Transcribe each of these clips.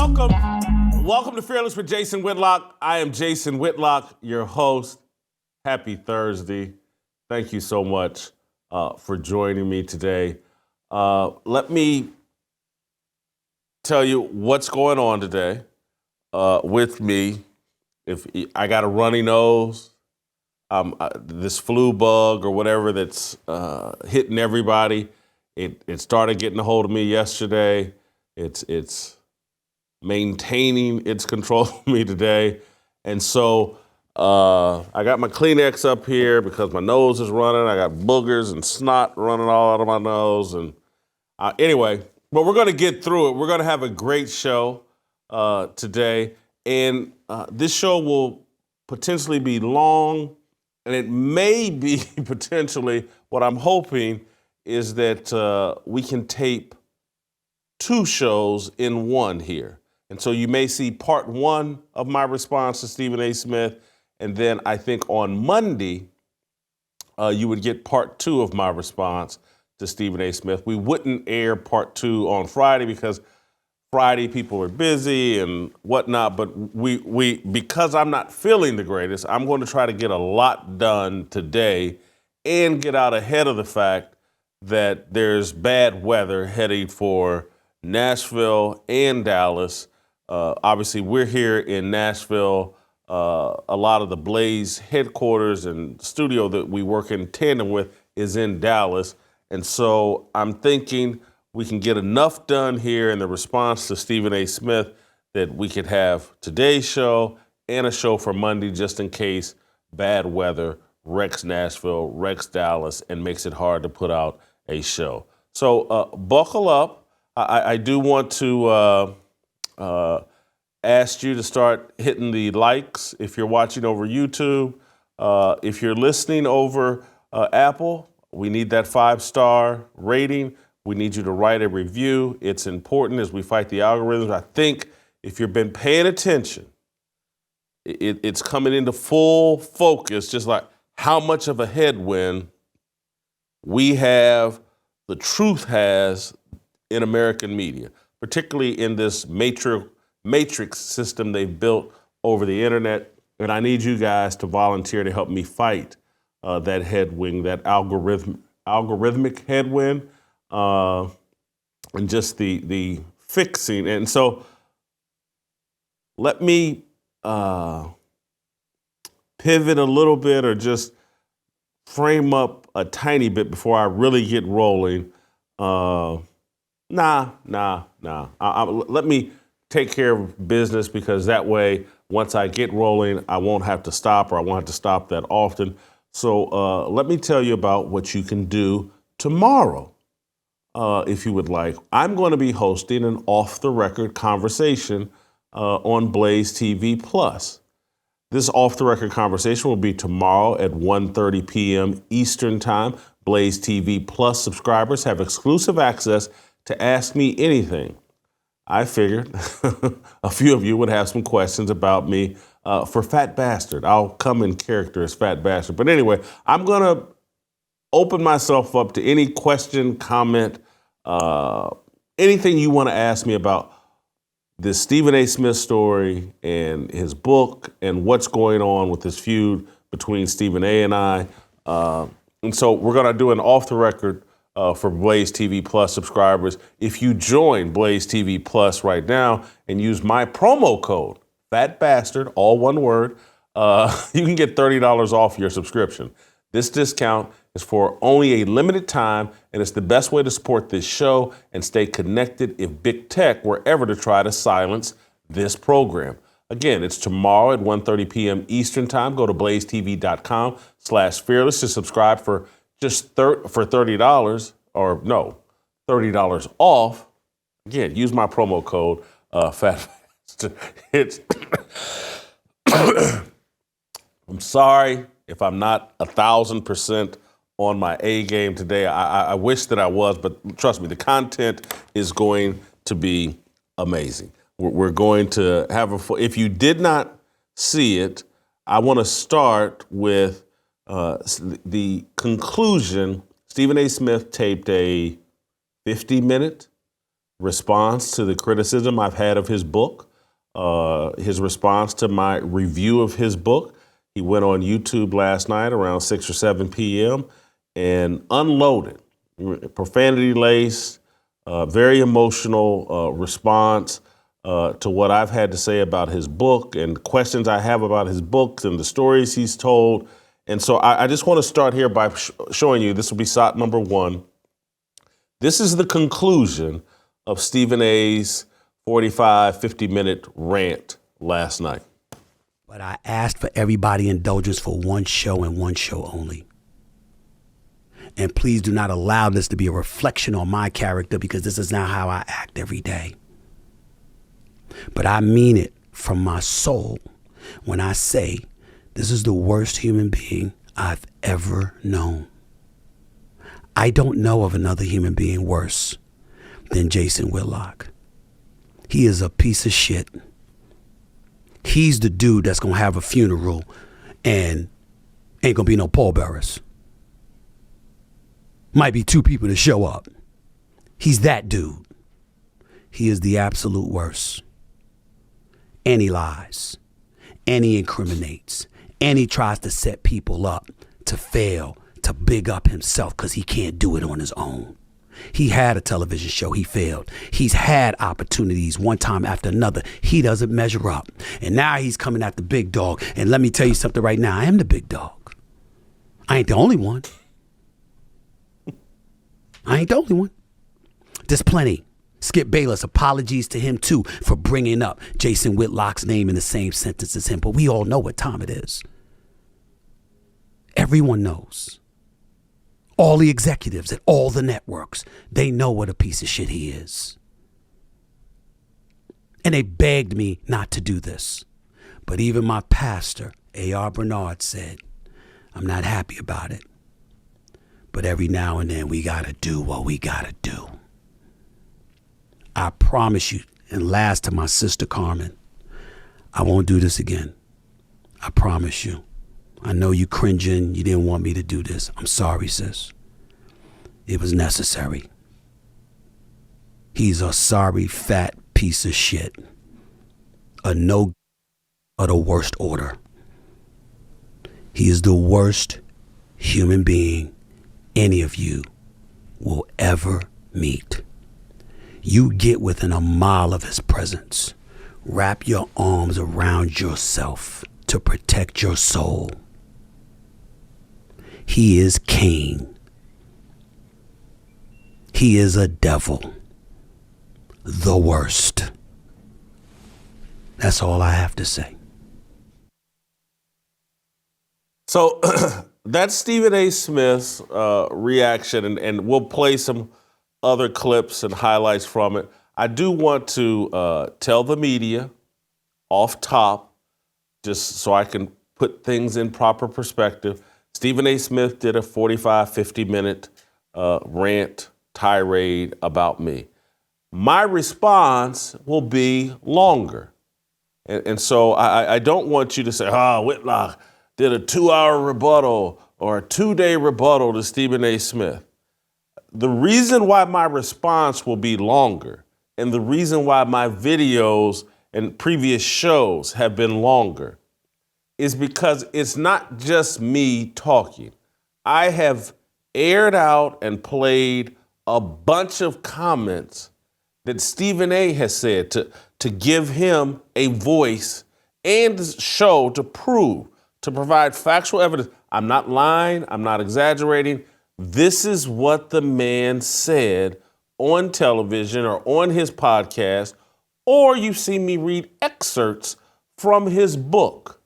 Welcome to Fearless with Jason Whitlock. I am Jason Whitlock, your host. Happy Thursday. Thank you so much for joining me today. Let me tell you what's going on today with me. If I got a runny nose, this flu bug or whatever that's hitting everybody, it started getting a hold of me yesterday. It's maintaining its control of me today. And so I got my Kleenex up here because my nose is running. I got boogers and snot running all out of my nose. And anyway, but we're going to get through it. We're going to have a great show today. And this show will potentially be long, and it may be potentially, what I'm hoping is that we can tape 2 shows in one here. And so you may see part 1 of my response to Stephen A. Smith, and then I think on Monday, you would get part 2 of my response to Stephen A. Smith. We wouldn't air part 2 on Friday because Friday people are busy and whatnot, but we because I'm not feeling the greatest, I'm going to try to get a lot done today and get out ahead of the fact that there's bad weather heading for Nashville and Dallas. Obviously, we're here in Nashville. A lot of the Blaze headquarters and studio that we work in tandem with is in Dallas. And so I'm thinking we can get enough done here in the response to Stephen A. Smith that we could have today's show and a show for Monday just in case bad weather wrecks Nashville, wrecks Dallas, and makes it hard to put out a show. So buckle up. I do want to ask you to start hitting the likes if you're watching over YouTube. If you're listening over Apple, we need that 5-star rating. We need you to write a review. It's important as we fight the algorithms. I think if you've been paying attention, it's coming into full focus, just like how much of a headwind we have, the truth has in American media, particularly in this matrix system they've built over the internet. And I need you guys to volunteer to help me fight that headwind, that algorithmic headwind, and just the fixing. And so let me pivot a little bit or just frame up a tiny bit before I really get rolling. Let me take care of business because that way, once I get rolling, I won't have to stop or I won't have to stop that often. So let me tell you about what you can do tomorrow, if you would like. I'm going to be hosting an off-the-record conversation on Blaze TV Plus. This off-the-record conversation will be tomorrow at 1:30 p.m. Eastern Time. Blaze TV Plus subscribers have exclusive access to Ask Me Anything. I figured a few of you would have some questions about me for Fat Bastard. I'll come in character as Fat Bastard. But anyway, I'm going to open myself up to any question, comment, anything you want to ask me about this Stephen A. Smith story and his book and what's going on with this feud between Stephen A. and I. And so we're going to do an off-the-record for Blaze TV Plus subscribers. If you join Blaze TV Plus right now and use my promo code, Fat Bastard, all one word, you can get $30 off your subscription. This discount is for only a limited time, and it's the best way to support this show and stay connected if big tech were ever to try to silence this program. Again, it's tomorrow at 1:30 p.m. Eastern Time. Go to blazetv.com/fearless to subscribe for just $30 or no, $30 off. Again, use my promo code FAT. It's I'm sorry if I'm not 1,000% on my A game today. I wish that I was, but trust me, the content is going to be amazing. We're going to have if you did not see it, I want to start with the conclusion. Stephen A. Smith taped a 50-minute response to the criticism I've had of his book, his response to my review of his book. He went on YouTube last night around 6 or 7 p.m. and unloaded, profanity-laced, very emotional response to what I've had to say about his book and questions I have about his books and the stories he's told. And so I just want to start here by showing you, this will be SOT number 1. This is the conclusion of Stephen A's 45, 50-minute rant last night. But I asked for everybody indulgence for one show and one show only. And please do not allow this to be a reflection on my character, because this is not how I act every day. But I mean it from my soul when I say this is the worst human being I've ever known. I don't know of another human being worse than Jason Whitlock. He is a piece of shit. He's the dude that's going to have a funeral and ain't going to be no pallbearers. Might be 2 people to show up. He's that dude. He is the absolute worst. And he lies. And he incriminates. And he tries to set people up to fail, to big up himself because he can't do it on his own. He had a television show. He failed. He's had opportunities one time after another. He doesn't measure up. And now he's coming at the big dog. And let me tell you something right now. I am the big dog. I ain't the only one. I ain't the only one. There's plenty. Skip Bayless, apologies to him too for bringing up Jason Whitlock's name in the same sentence as him. But we all know what time it is. Everyone knows. All the executives at all the networks, they know what a piece of shit he is. And they begged me not to do this. But even my pastor, A.R. Bernard, said, I'm not happy about it. But every now and then we gotta do what we gotta do. I promise you, and last to my sister Carmen, I won't do this again. I promise you. I know you cringing, you didn't want me to do this. I'm sorry, sis. It was necessary. He's a sorry, fat piece of shit. A no of the worst order. He is the worst human being any of you will ever meet. You get within a mile of his presence. Wrap your arms around yourself to protect your soul. He is Cain. He is a devil. The worst. That's all I have to say. So that's Stephen A. Smith's reaction, and we'll play some other clips and highlights from it. I do want to tell the media off top, just so I can put things in proper perspective. Stephen A. Smith did a 45, 50-minute rant, tirade about me. My response will be longer. And so I don't want you to say, Whitlock did a 2-hour rebuttal or a 2-day rebuttal to Stephen A. Smith. The reason why my response will be longer, and the reason why my videos and previous shows have been longer, is because it's not just me talking. I have aired out and played a bunch of comments that Stephen A. has said to give him a voice and show to prove, to provide factual evidence. I'm not lying. I'm not exaggerating. This is what the man said on television or on his podcast, or you see me read excerpts from his book.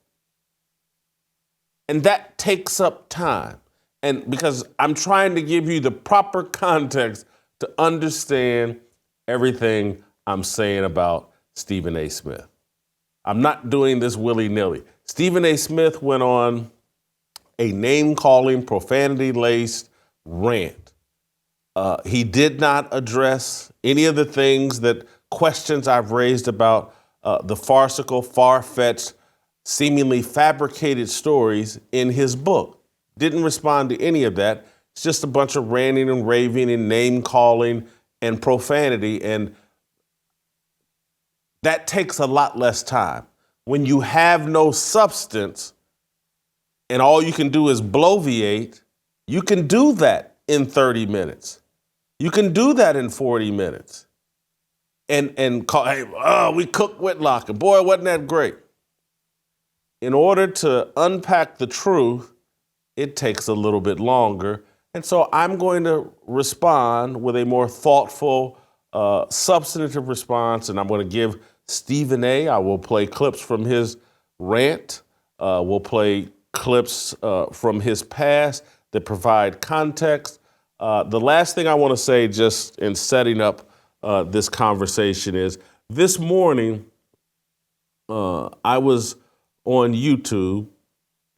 And that takes up time. And because I'm trying to give you the proper context to understand everything I'm saying about Stephen A. Smith. I'm not doing this willy-nilly. Stephen A. Smith went on a name-calling, profanity-laced rant. He did not address any of the things that questions I've raised about the farcical, far-fetched, seemingly fabricated stories in his book. Didn't respond to any of that. It's just a bunch of ranting and raving and name-calling and profanity, and that takes a lot less time. When you have no substance and all you can do is bloviate, you can do that in 30 minutes. You can do that in 40 minutes. And call, hey, we cooked Whitlock, and boy, wasn't that great. In order to unpack the truth, it takes a little bit longer. And so I'm going to respond with a more thoughtful, substantive response, and I'm going to give Stephen A. I will play clips from his rant. We'll play clips from his past that provide context. The last thing I want to say, just in setting up this conversation, is this morning I was on YouTube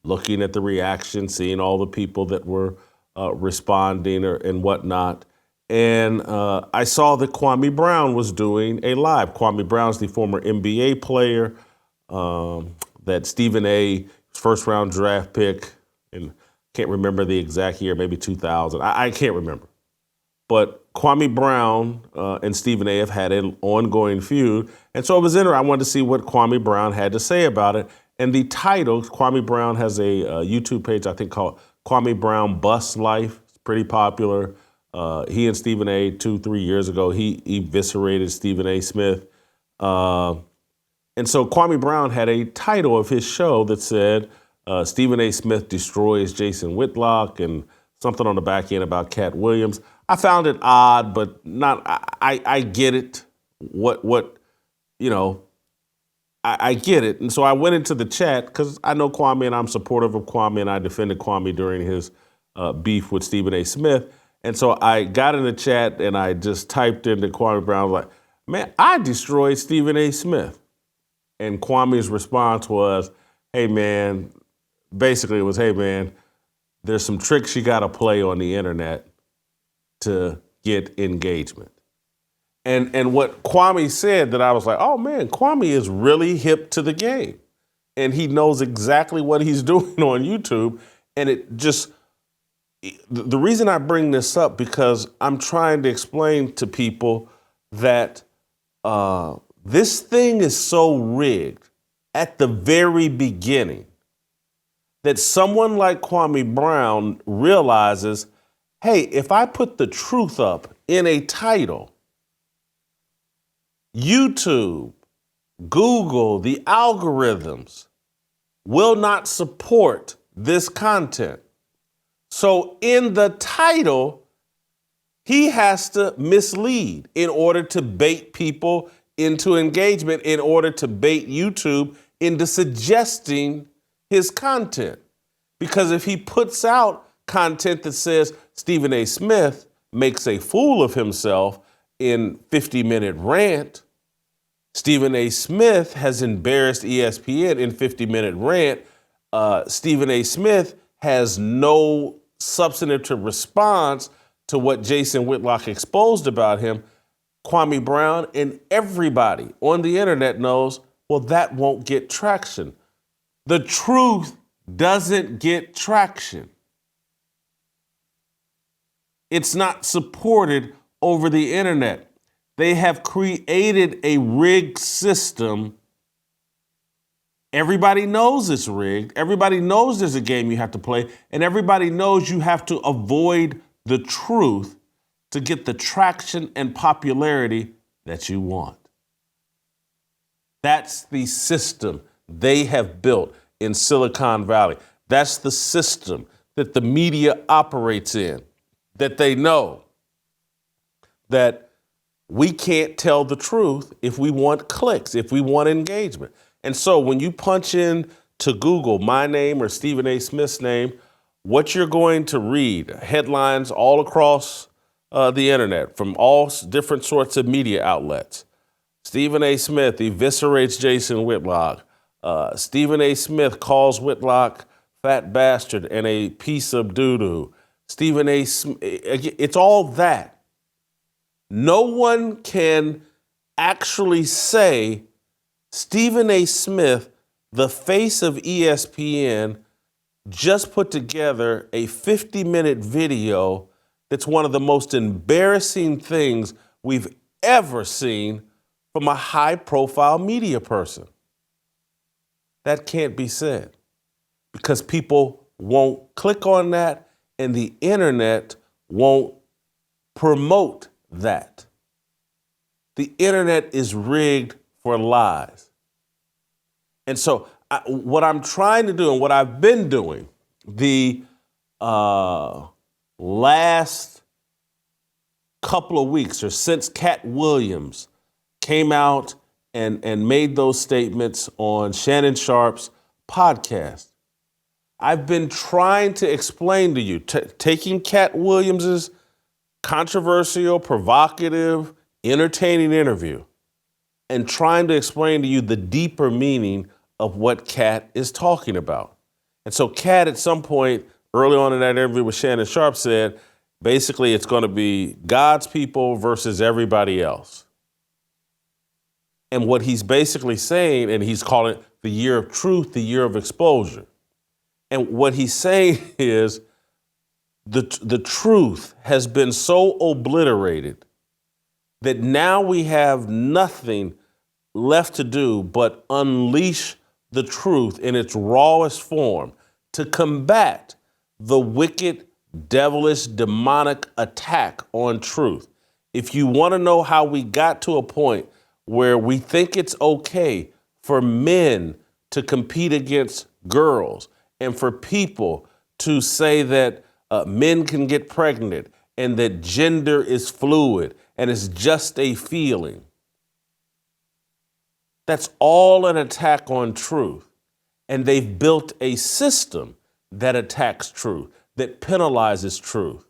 looking at the reaction, seeing all the people that were responding and whatnot. And I saw that Kwame Brown was doing a live. Kwame Brown's the former NBA player that Stephen A. first round draft pick, and can't remember the exact year, maybe 2000. I can't remember. But Kwame Brown and Stephen A. have had an ongoing feud. And so it was interesting. I wanted to see what Kwame Brown had to say about it. And the title, Kwame Brown has a YouTube page, I think, called Kwame Brown Bust Life. It's pretty popular. He and Stephen A. 2-3 years ago, he eviscerated Stephen A. Smith. And so Kwame Brown had a title of his show that said, Stephen A. Smith destroys Jason Whitlock, and something on the back end about Cat Williams. I found it odd, but not. I get it. I get it. And so I went into the chat because I know Kwame and I'm supportive of Kwame, and I defended Kwame during his beef with Stephen A. Smith. And so I got in the chat and I just typed into Kwame Brown, like, man, I destroyed Stephen A. Smith. And Kwame's response was, hey, man, basically it was, hey, man, there's some tricks you got to play on the internet to get engagement. And what Kwame said, that I was like, oh, man, Kwame is really hip to the game. And he knows exactly what he's doing on YouTube. And it just, the reason I bring this up, because I'm trying to explain to people that this thing is so rigged at the very beginning that someone like Kwame Brown realizes, hey, if I put the truth up in a title, YouTube, Google, the algorithms will not support this content. So in the title, he has to mislead in order to bait people into engagement, in order to bait YouTube into suggesting his content. Because if he puts out content that says Stephen A. Smith makes a fool of himself in 50-minute rant, Stephen A. Smith has embarrassed ESPN in 50-minute rant, Stephen A. Smith has no substantive response to what Jason Whitlock exposed about him, Kwame Brown and everybody on the internet knows, well, that won't get traction. The truth doesn't get traction. It's not supported over the internet. They have created a rigged system. Everybody knows it's rigged. Everybody knows there's a game you have to play, and everybody knows you have to avoid the truth to get the traction and popularity that you want. That's the system they have built in Silicon Valley. That's the system that the media operates in, that they know that we can't tell the truth if we want clicks, if we want engagement. And so when you punch in to Google my name or Stephen A. Smith's name, what you're going to read, headlines all across the internet from all different sorts of media outlets. Stephen A. Smith eviscerates Jason Whitlock. Stephen A. Smith calls Whitlock fat bastard and a piece of doo-doo. Stephen A. Smith, it's all that. No one can actually say Stephen A. Smith, the face of ESPN, just put together a 50-minute video that's one of the most embarrassing things we've ever seen from a high-profile media person. That can't be said because people won't click on that and the internet won't promote that. The internet is rigged for lies. And so what I'm trying to do and what I've been doing the last couple of weeks or since Cat Williams came out and made those statements on Shannon Sharpe's podcast, I've been trying to explain to you, taking Cat Williams's controversial, provocative, entertaining interview and trying to explain to you the deeper meaning of what Cat is talking about. And so Cat, at some point early on in that interview with Shannon Sharpe, said, basically, it's going to be God's people versus everybody else. And what he's basically saying, and he's calling it the year of truth, the year of exposure. And what he's saying is the truth has been so obliterated that now we have nothing left to do but unleash the truth in its rawest form to combat the wicked, devilish, demonic attack on truth. If you want to know how we got to a point where we think it's okay for men to compete against girls and for people to say that men can get pregnant and that gender is fluid and it's just a feeling, that's all an attack on truth. And they've built a system that attacks truth, that penalizes truth,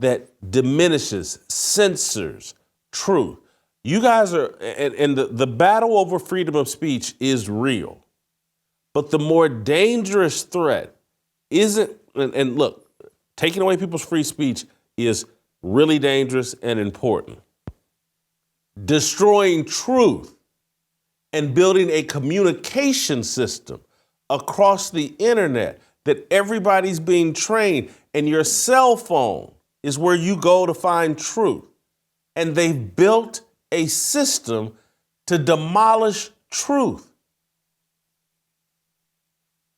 that diminishes, censors truth. You guys are, and the battle over freedom of speech is real. But the more dangerous threat isn't, and look, taking away people's free speech is really dangerous and important. Destroying truth and building a communication system across the internet that everybody's being trained, and your cell phone is where you go to find truth. And they've built a system to demolish truth.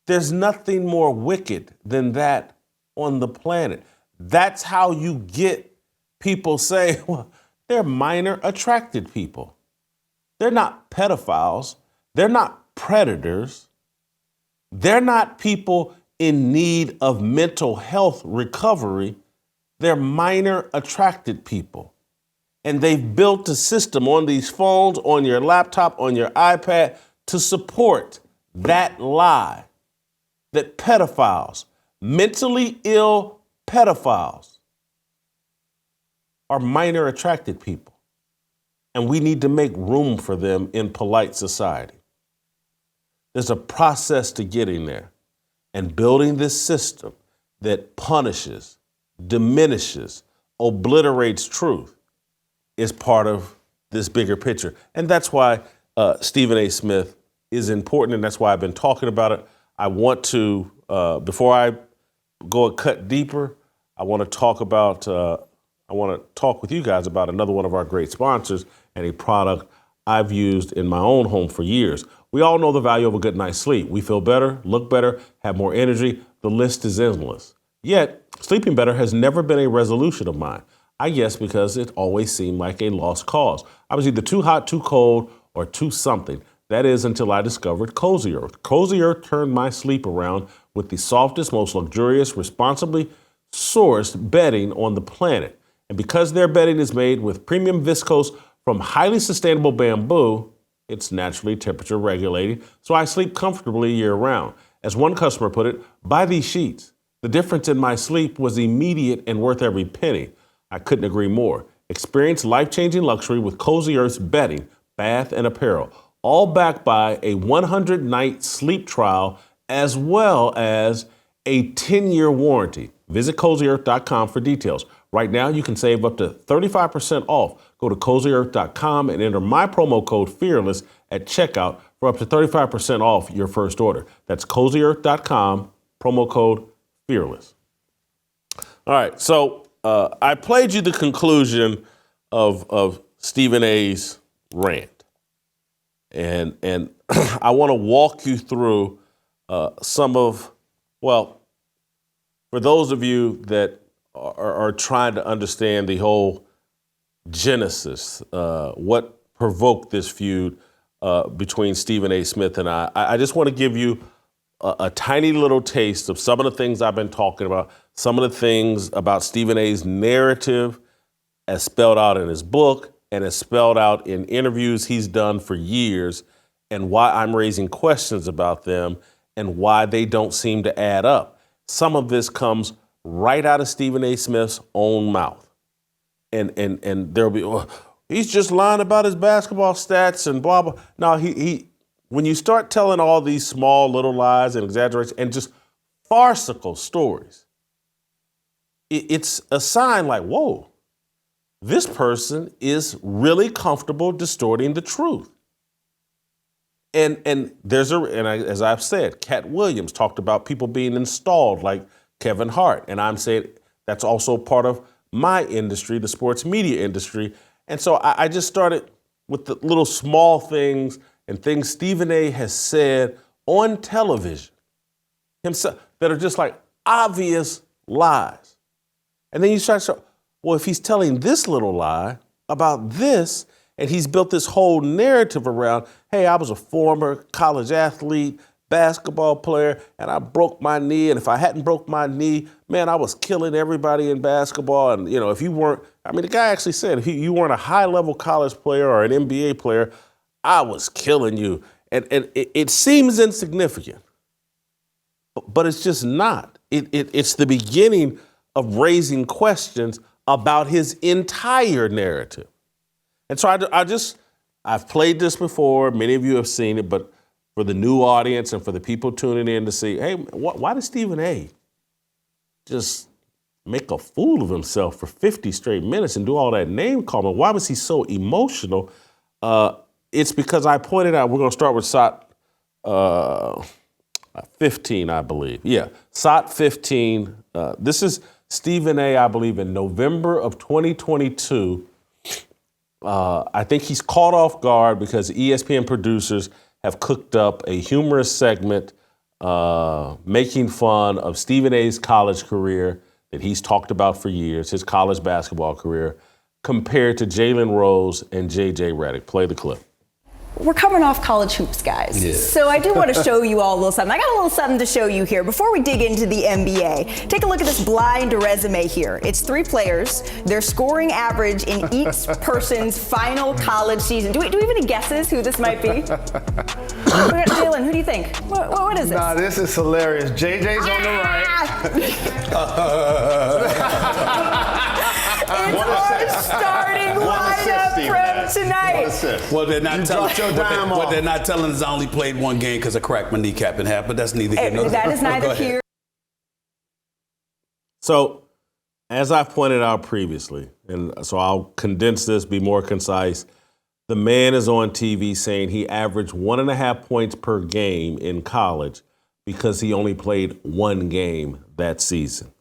There's nothing more wicked than that on the planet. That's how you get people say, well, they're minor attracted people. They're not pedophiles. They're not predators. They're not people in need of mental health recovery. They're minor attracted people. And they've built a system on these phones, on your laptop, on your iPad to support that lie that pedophiles, mentally ill pedophiles, are minor attracted people. And we need to make room for them in polite society. There's a process to getting there. And building this system that punishes, diminishes, obliterates truth is part of this bigger picture. And that's why Stephen A. Smith is important, and that's why I've been talking about it. I want to, before I go a cut deeper, I want to talk with you guys about another one of our great sponsors and a product I've used in my own home for years. We all know the value of a good night's sleep. We feel better, look better, have more energy. The list is endless. Yet, sleeping better has never been a resolution of mine. I guess because it always seemed like a lost cause. I was either too hot, too cold, or too something. That is until I discovered Cozy Earth. Cozy Earth turned my sleep around with the softest, most luxurious, responsibly sourced bedding on the planet. And because their bedding is made with premium viscose from highly sustainable bamboo, it's naturally temperature regulating, so I sleep comfortably year round. As one customer put it, buy these sheets. The difference in my sleep was immediate and worth every penny. I couldn't agree more. Experience life-changing luxury with Cozy Earth's bedding, bath, and apparel, all backed by a 100-night sleep trial as well as a 10-year warranty. Visit CozyEarth.com for details. Right now, you can save up to 35% off. Go to CozyEarth.com and enter my promo code FEARLESS at checkout for up to 35% off your first order. That's CozyEarth.com, promo code FEARLESS. All right, so I played you the conclusion of Stephen A's rant, and I want to walk you through some of, well, for those of you that are trying to understand the whole genesis, what provoked this feud between Stephen A. Smith and I just want to give you a tiny little taste of some of the things I've been talking about, some of the things about Stephen A's narrative as spelled out in his book and as spelled out in interviews he's done for years, and why I'm raising questions about them and why they don't seem to add up. Some of this comes right out of Stephen A. Smith's own mouth. And there'll be, oh, he's just lying about his basketball stats and blah, blah. No, he when you start telling all these small little lies and exaggerations and just farcical stories, it's a sign like, whoa, this person is really comfortable distorting the truth. And as I've said, Cat Williams talked about people being installed like Kevin Hart. And I'm saying that's also part of my industry, the sports media industry. And so I just started with the little small things and things Stephen A. has said on television himself that are just like obvious lies. And then you start to, well, if he's telling this little lie about this, and he's built this whole narrative around, hey, I was a former college athlete, basketball player, and I broke my knee. And if I hadn't broke my knee, man, I was killing everybody in basketball. And, you know, if you weren't, I mean, the guy actually said, if you weren't a high-level college player or an NBA player, I was killing you. And it seems insignificant, but it's just not. It's the beginning of raising questions about his entire narrative. And so I've played this before. Many of you have seen it, but for the new audience and for the people tuning in to see, hey, why did Stephen A. just make a fool of himself for 50 straight minutes and do all that name calling? Why was he so emotional? It's because I pointed out, we're going to start with SOT 15, I believe. Yeah, SOT 15. This is Stephen A., I believe, in November of 2022. I think he's caught off guard because ESPN producers have cooked up a humorous segment making fun of Stephen A.'s college career that he's talked about for years, his college basketball career, compared to Jalen Rose and J.J. Redick. Play the clip. We're coming off college hoops, guys. Yeah. So I do want to show you all a little something. I got a little something to show you here. Before we dig into the NBA, take a look at this blind resume here. It's 3 players, their scoring average in each person's final college season. Do we have any guesses who this might be? Dylan, who do you think? What is this? Nah, this is hilarious. JJ's on the right. It's our starting lineup from tonight. Well, they're not telling us I only played one game because I cracked my kneecap in half, but that's neither here nor there. That is neither here. So, as I've pointed out previously, and so I'll condense this, be more concise, the man is on TV saying he averaged 1.5 points per game in college because he only played one game that season.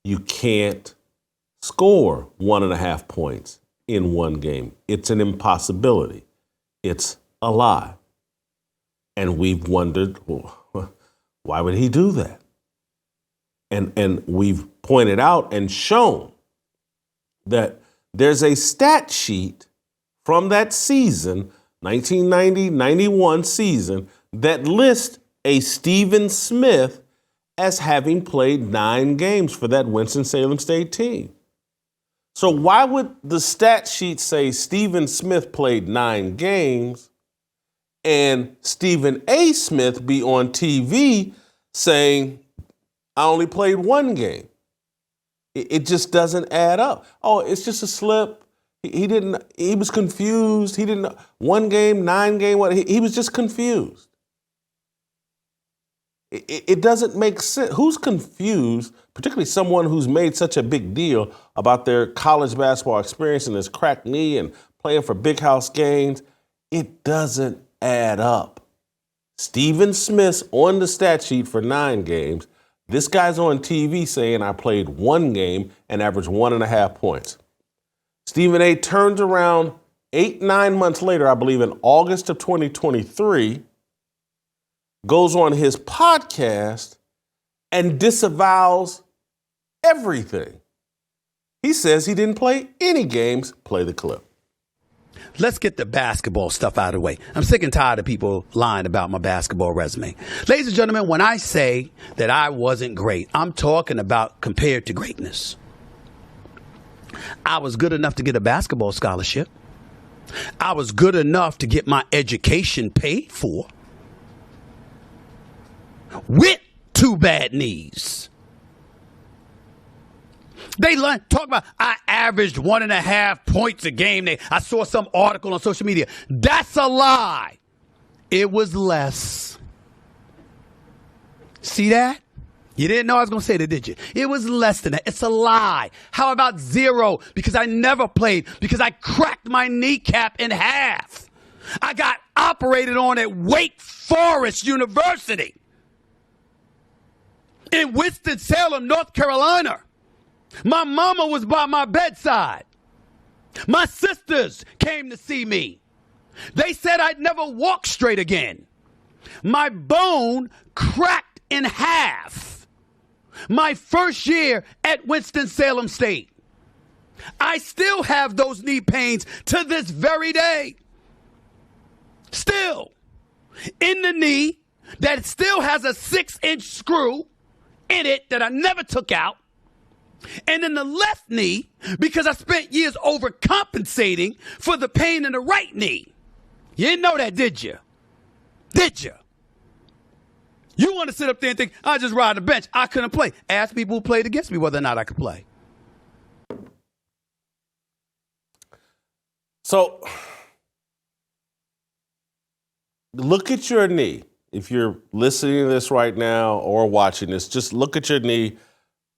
You can't score 1.5 points in one game. It's an impossibility. It's a lie. And we've wondered, well, why would he do that? And we've pointed out and shown that there's a stat sheet from that season, 1990-91 season, that lists a Stephen Smith as having played 9 games for that Winston-Salem State team. So why would the stat sheet say Stephen Smith played 9 games and Stephen A. Smith be on TV saying, I only played 1 game? It just doesn't add up. Oh, it's just a slip. He was confused. He didn't, 1 game, 9 game, what? He was just confused. It doesn't make sense. Who's confused, particularly someone who's made such a big deal about their college basketball experience and this cracked knee and playing for big house games? It doesn't add up. Stephen Smith's on the stat sheet for 9 games. This guy's on TV saying I played 1 game and averaged 1.5 points. Stephen A turns around 8-9 months later, I believe in August of 2023, goes on his podcast and disavows everything. He says he didn't play any games. Play the clip. Let's get the basketball stuff out of the way. I'm sick and tired of people lying about my basketball resume. Ladies and gentlemen, when I say that I wasn't great, I'm talking about compared to greatness. I was good enough to get a basketball scholarship. I was good enough to get my education paid for with 2 bad knees. They talk about I averaged 1.5 points a game. I saw some article on social media. That's a lie. It was less. See that? You didn't know I was going to say that, did you? It was less than that. It's a lie. How about 0? Because I never played. Because I cracked my kneecap in half. I got operated on at Wake Forest University in Winston-Salem, North Carolina. My mama was by my bedside. My sisters came to see me. They said I'd never walk straight again. My bone cracked in half. My first year at Winston-Salem State. I still have those knee pains to this very day. Still. In the knee that still has a 6-inch screw in it that I never took out. And in the left knee, because I spent years overcompensating for the pain in the right knee. You didn't know that, did you? Did you? You want to sit up there and think, I just ride the bench. I couldn't play. Ask people who played against me whether or not I could play. So, look at your knee. If you're listening to this right now or watching this, just look at your knee.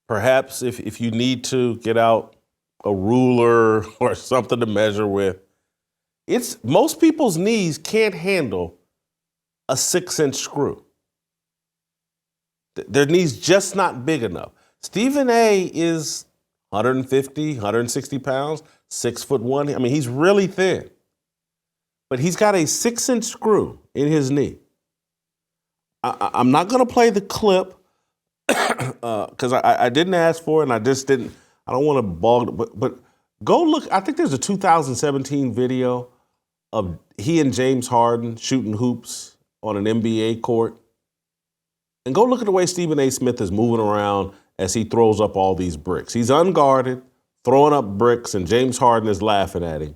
Perhaps if you need to get out a ruler or something to measure with. Most people's knees can't handle a 6-inch screw. Their knee's just not big enough. Stephen A is 150, 160 pounds, 6'1". I mean, he's really thin. But he's got a 6-inch screw in his knee. I'm not going to play the clip because I didn't ask for it and I just didn't. I don't want to bog, but go look. I think there's a 2017 video of he and James Harden shooting hoops on an NBA court. And go look at the way Stephen A. Smith is moving around as he throws up all these bricks. He's unguarded, throwing up bricks, and James Harden is laughing at him.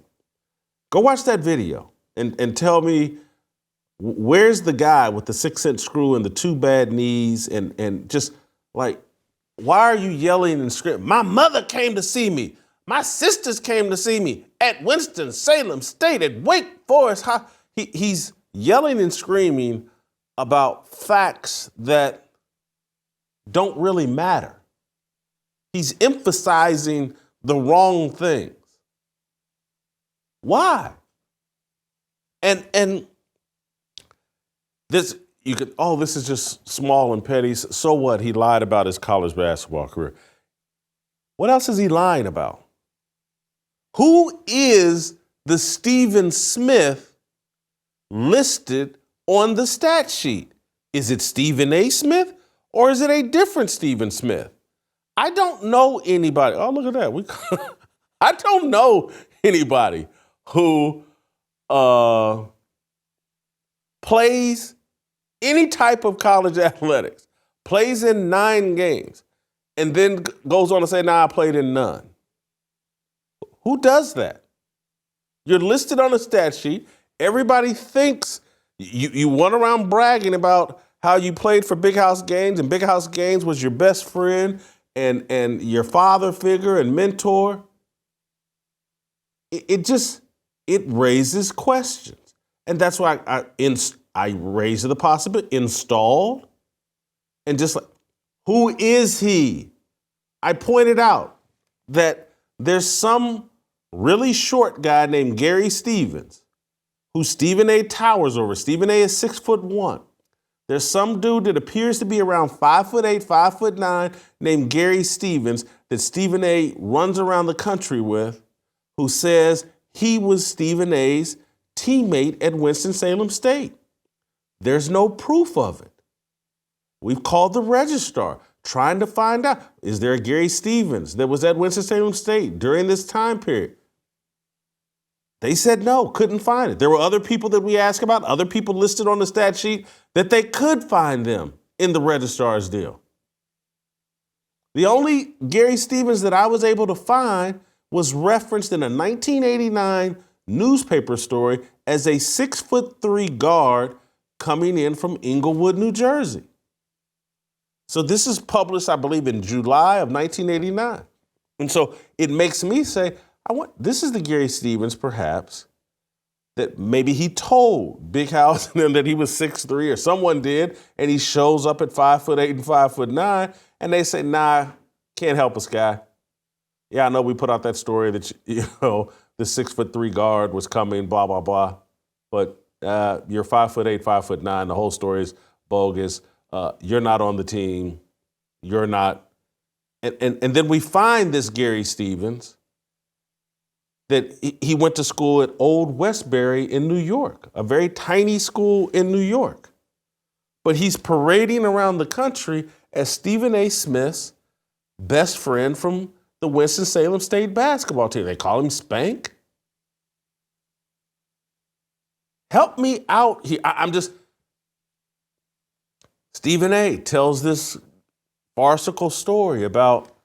Go watch that video and tell me, where's the guy with the 6-inch screw and the 2 bad knees and just like, why are you yelling and screaming? My mother came to see me. My sisters came to see me at Winston-Salem State, at Wake Forest High. He's yelling and screaming about facts that don't really matter. He's emphasizing the wrong things. Why? And this, you could, this is just small and petty. So what? He lied about his college basketball career. What else is he lying about? Who is the Stephen Smith listed on the stat sheet? Is it Stephen A. Smith or is it a different Stephen Smith? I don't know anybody. Oh, look at that. I don't know anybody who plays any type of college athletics, plays in 9 games, and then goes on to say, I played in none. Who does that? You're listed on a stat sheet. Everybody thinks you went around bragging about how you played for Big House Gaines, and Big House Gaines was your best friend and your father figure and mentor. It raises questions. And that's why I raised the possibility, installed, and just like, who is he? I pointed out that there's some really short guy named Gary Stevens who Stephen A. towers over. Stephen A. is 6'1". There's some dude that appears to be around 5'8", 5'9", named Gary Stevens that Stephen A. runs around the country with, who says he was Stephen A's teammate at Winston-Salem State. There's no proof of it. We've called the registrar trying to find out, is there a Gary Stevens that was at Winston-Salem State during this time period? They said no, couldn't find it. There were other people that we asked about, other people listed on the stat sheet that they could find them in the registrar's deal. The only Gary Stevens that I was able to find was referenced in a 1989 newspaper story as a 6'3" guard coming in from Inglewood, New Jersey. So this is published, I believe, in July of 1989. And so it makes me say, this is the Gary Stevens, perhaps, that maybe he told Big House and them that he was 6'3", or someone did, and he shows up at 5'8" and 5'9", and they say, nah, can't help us, guy. Yeah, I know we put out that story that, the 6'3" guard was coming, blah, blah, blah. But you're 5'8", 5'9". The whole story is bogus. You're not on the team. You're not. And then we find this Gary Stevens that he went to school at Old Westbury in New York, a very tiny school in New York. But he's parading around the country as Stephen A. Smith's best friend from the Winston-Salem State basketball team. They call him Spank. Help me out here. Stephen A. tells this farcical story about,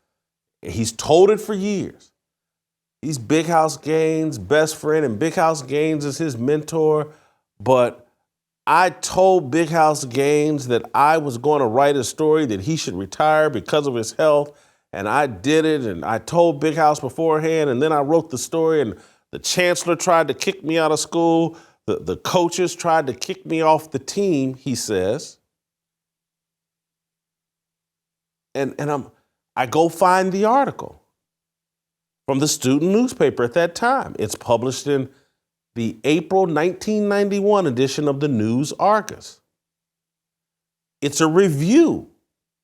he's told it for years. He's Big House Gaines' best friend, and Big House Gaines is his mentor. But I told Big House Gaines that I was going to write a story that he should retire because of his health. And I did it, and I told Big House beforehand, and then I wrote the story, and the chancellor tried to kick me out of school. The coaches tried to kick me off the team, he says. And I go find the article from the student newspaper at that time. It's published in the April 1991 edition of the News Argus. It's a review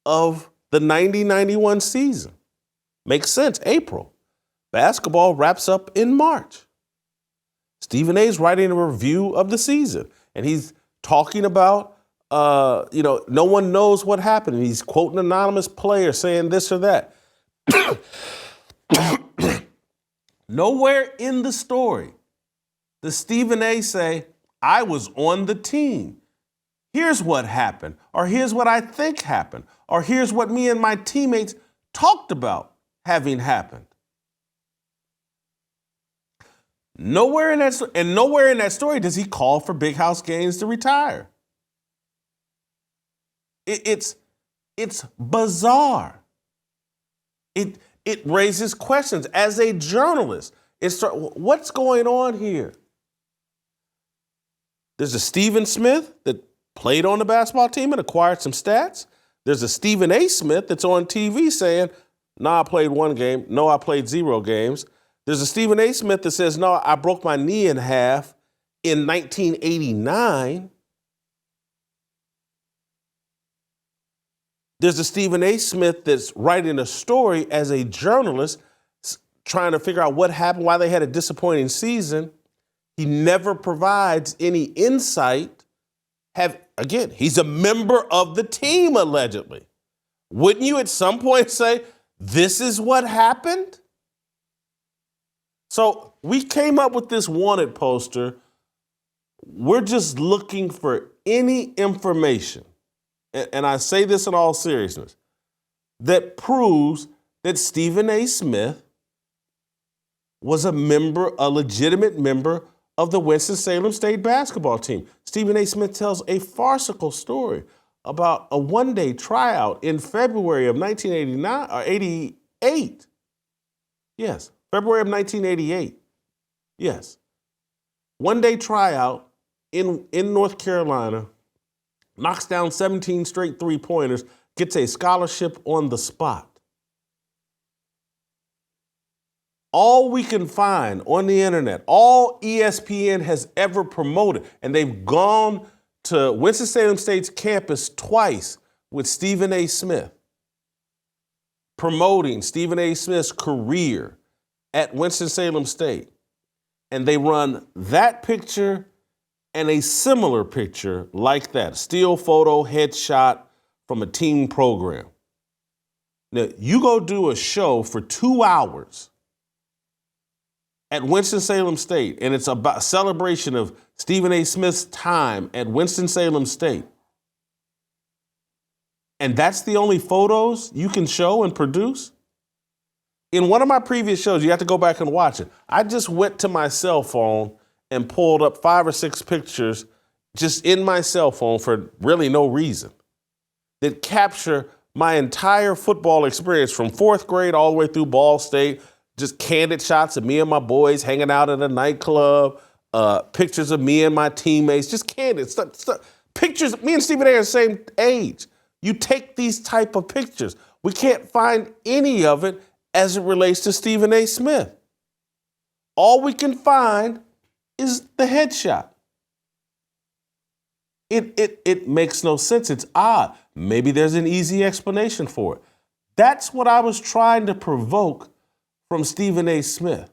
of the 90-91 season. Makes sense, April. Basketball wraps up in March. Stephen A's writing a review of the season, and he's talking about, no one knows what happened. And he's quoting an anonymous player saying this or that. Nowhere in the story does Stephen A. say, I was on the team. Here's what happened, or here's what I think happened, or here's what me and my teammates talked about having happened. Nowhere in that story does he call for Big House Gaines to retire. It's bizarre. It raises questions. As a journalist, what's going on here? There's a Stephen Smith that played on the basketball team and acquired some stats. There's a Stephen A. Smith that's on TV saying, no, I played one game. No, I played 0 games. There's a Stephen A. Smith that says, no, I broke my knee in half in 1989. There's a Stephen A. Smith that's writing a story as a journalist, trying to figure out what happened, why they had a disappointing season. He never provides any insight. Again, he's a member of the team, allegedly. Wouldn't you at some point say, this is what happened? So we came up with this wanted poster. We're just looking for any information, and I say this in all seriousness, that proves that Stephen A. Smith was a legitimate member of the Winston-Salem State basketball team. Stephen A. Smith tells a farcical story about a one-day tryout in February of 1989 or 88. Yes, February of 1988. Yes. One-day tryout in North Carolina, knocks down 17 straight three-pointers, gets a scholarship on the spot. All we can find on the internet, all ESPN has ever promoted, and they've gone to Winston-Salem State's campus twice with Stephen A. Smith, promoting Stephen A. Smith's career at Winston-Salem State, and they run that picture and a similar picture like that, still photo, headshot from a team program. Now, you go do a show for 2 hours at Winston-Salem State, and it's about a celebration of Stephen A. Smith's time at Winston-Salem State. And that's the only photos you can show and produce? In one of my previous shows, you have to go back and watch it. I just went to my cell phone and pulled up 5 or 6 pictures just in my cell phone for really no reason that capture my entire football experience from 4th grade all the way through Ball State, just candid shots of me and my boys hanging out at a nightclub, pictures of me and my teammates, just candid stuff. Pictures, me and Stephen A are the same age. You take these type of pictures. We can't find any of it as it relates to Stephen A. Smith. All we can find is the headshot. It makes no sense. It's odd. Maybe there's an easy explanation for it. That's what I was trying to provoke from Stephen A. Smith.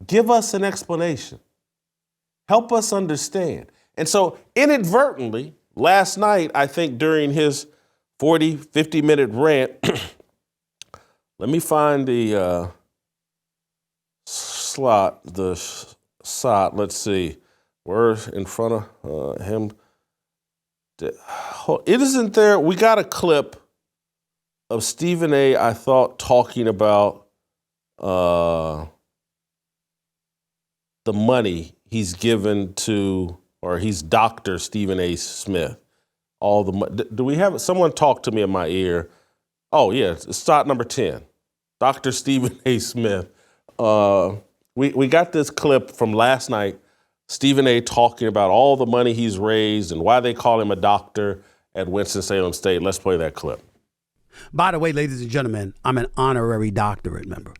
Give us an explanation. Help us understand. And so inadvertently, last night, I think during his 40, 50-minute rant, let me find the slot, let's see. We're in front of him. It isn't there. We got a clip of Stephen A., I thought, talking about the money he's given to, or he's Dr. Stephen A. Smith. All the do we have someone talk to me in my ear? Oh yeah, it's slot number 10, Dr. Stephen A. Smith. We got this clip from last night. Stephen A. talking about all the money he's raised and why they call him a doctor at Winston-Salem State. Let's play that clip. By the way, ladies and gentlemen, I'm an honorary doctorate member.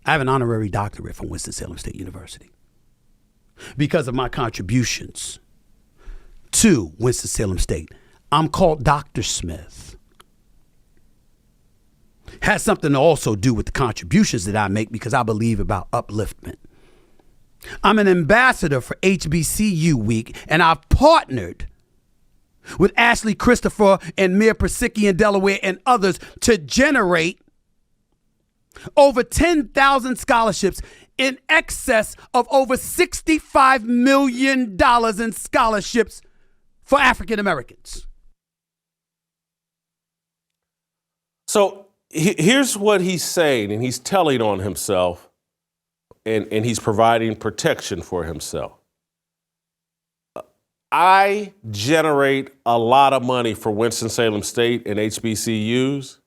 I have an honorary doctorate from Winston-Salem State University because of my contributions to Winston-Salem State. I'm called Dr. Smith. Has something to also do with the contributions that I make because I believe about upliftment. I'm an ambassador for HBCU Week, and I've partnered with Ashley Christopher and Mir Persicki in Delaware and others to generate over 10,000 scholarships in excess of over $65 million in scholarships for African Americans. So here's what he's saying, and he's telling on himself, and he's providing protection for himself. I generate a lot of money for Winston-Salem State and HBCUs,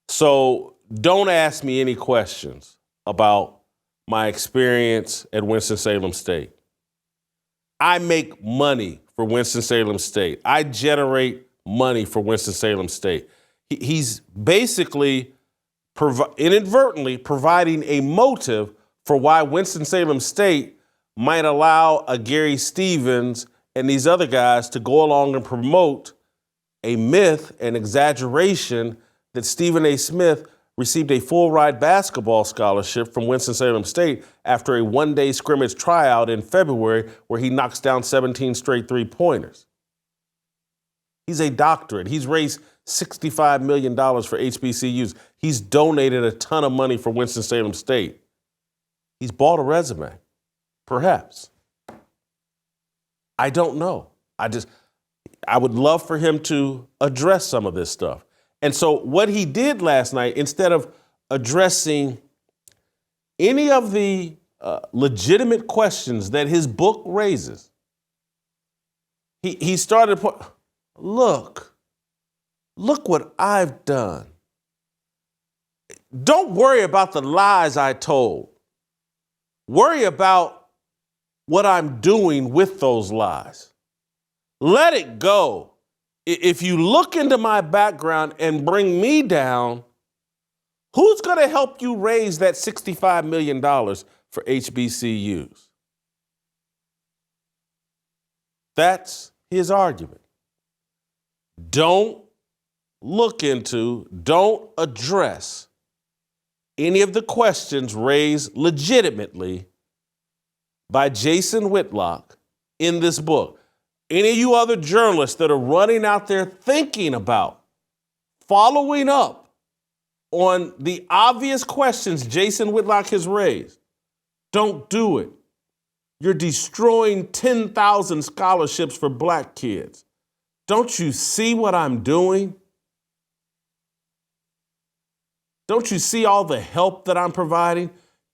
so don't ask me any questions about my experience at Winston-Salem State. I make money for Winston-Salem State. I generate money for Winston-Salem State. He's basically inadvertently providing a motive for why Winston-Salem State might allow a Gary Stevens and these other guys to go along and promote a myth and exaggeration that Stephen A. Smith received a full-ride basketball scholarship from Winston-Salem State after a one-day scrimmage tryout in February where he knocks down 17 straight three-pointers. He's a doctorate. He's raised $65 million for HBCUs. He's donated a ton of money for Winston-Salem State. He's bought a resume, perhaps. I don't know. I would love for him to address some of this stuff. And so what he did last night, instead of addressing any of the legitimate questions that his book raises, he started to put, look what I've done. Don't worry about the lies I told. Worry about what I'm doing with those lies. Let it go. If you look into my background and bring me down, who's going to help you raise that $65 million for HBCUs? That's his argument. Don't address any of the questions raised legitimately by Jason Whitlock in this book. Any of you other journalists that are running out there thinking about following up on the obvious questions Jason Whitlock has raised, don't do it. You're destroying 10,000 scholarships for black kids. Don't you see what I'm doing? Don't you see all the help that I'm providing?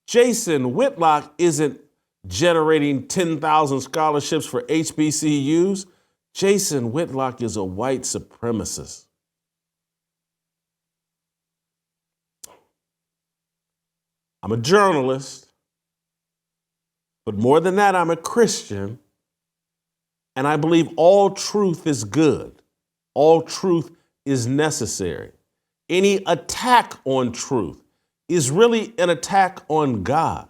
Jason Whitlock isn't generating 10,000 scholarships for HBCUs. Jason Whitlock is a white supremacist. I'm a journalist, but more than that, I'm a Christian, and I believe all truth is good. All truth is necessary. Any attack on truth is really an attack on God.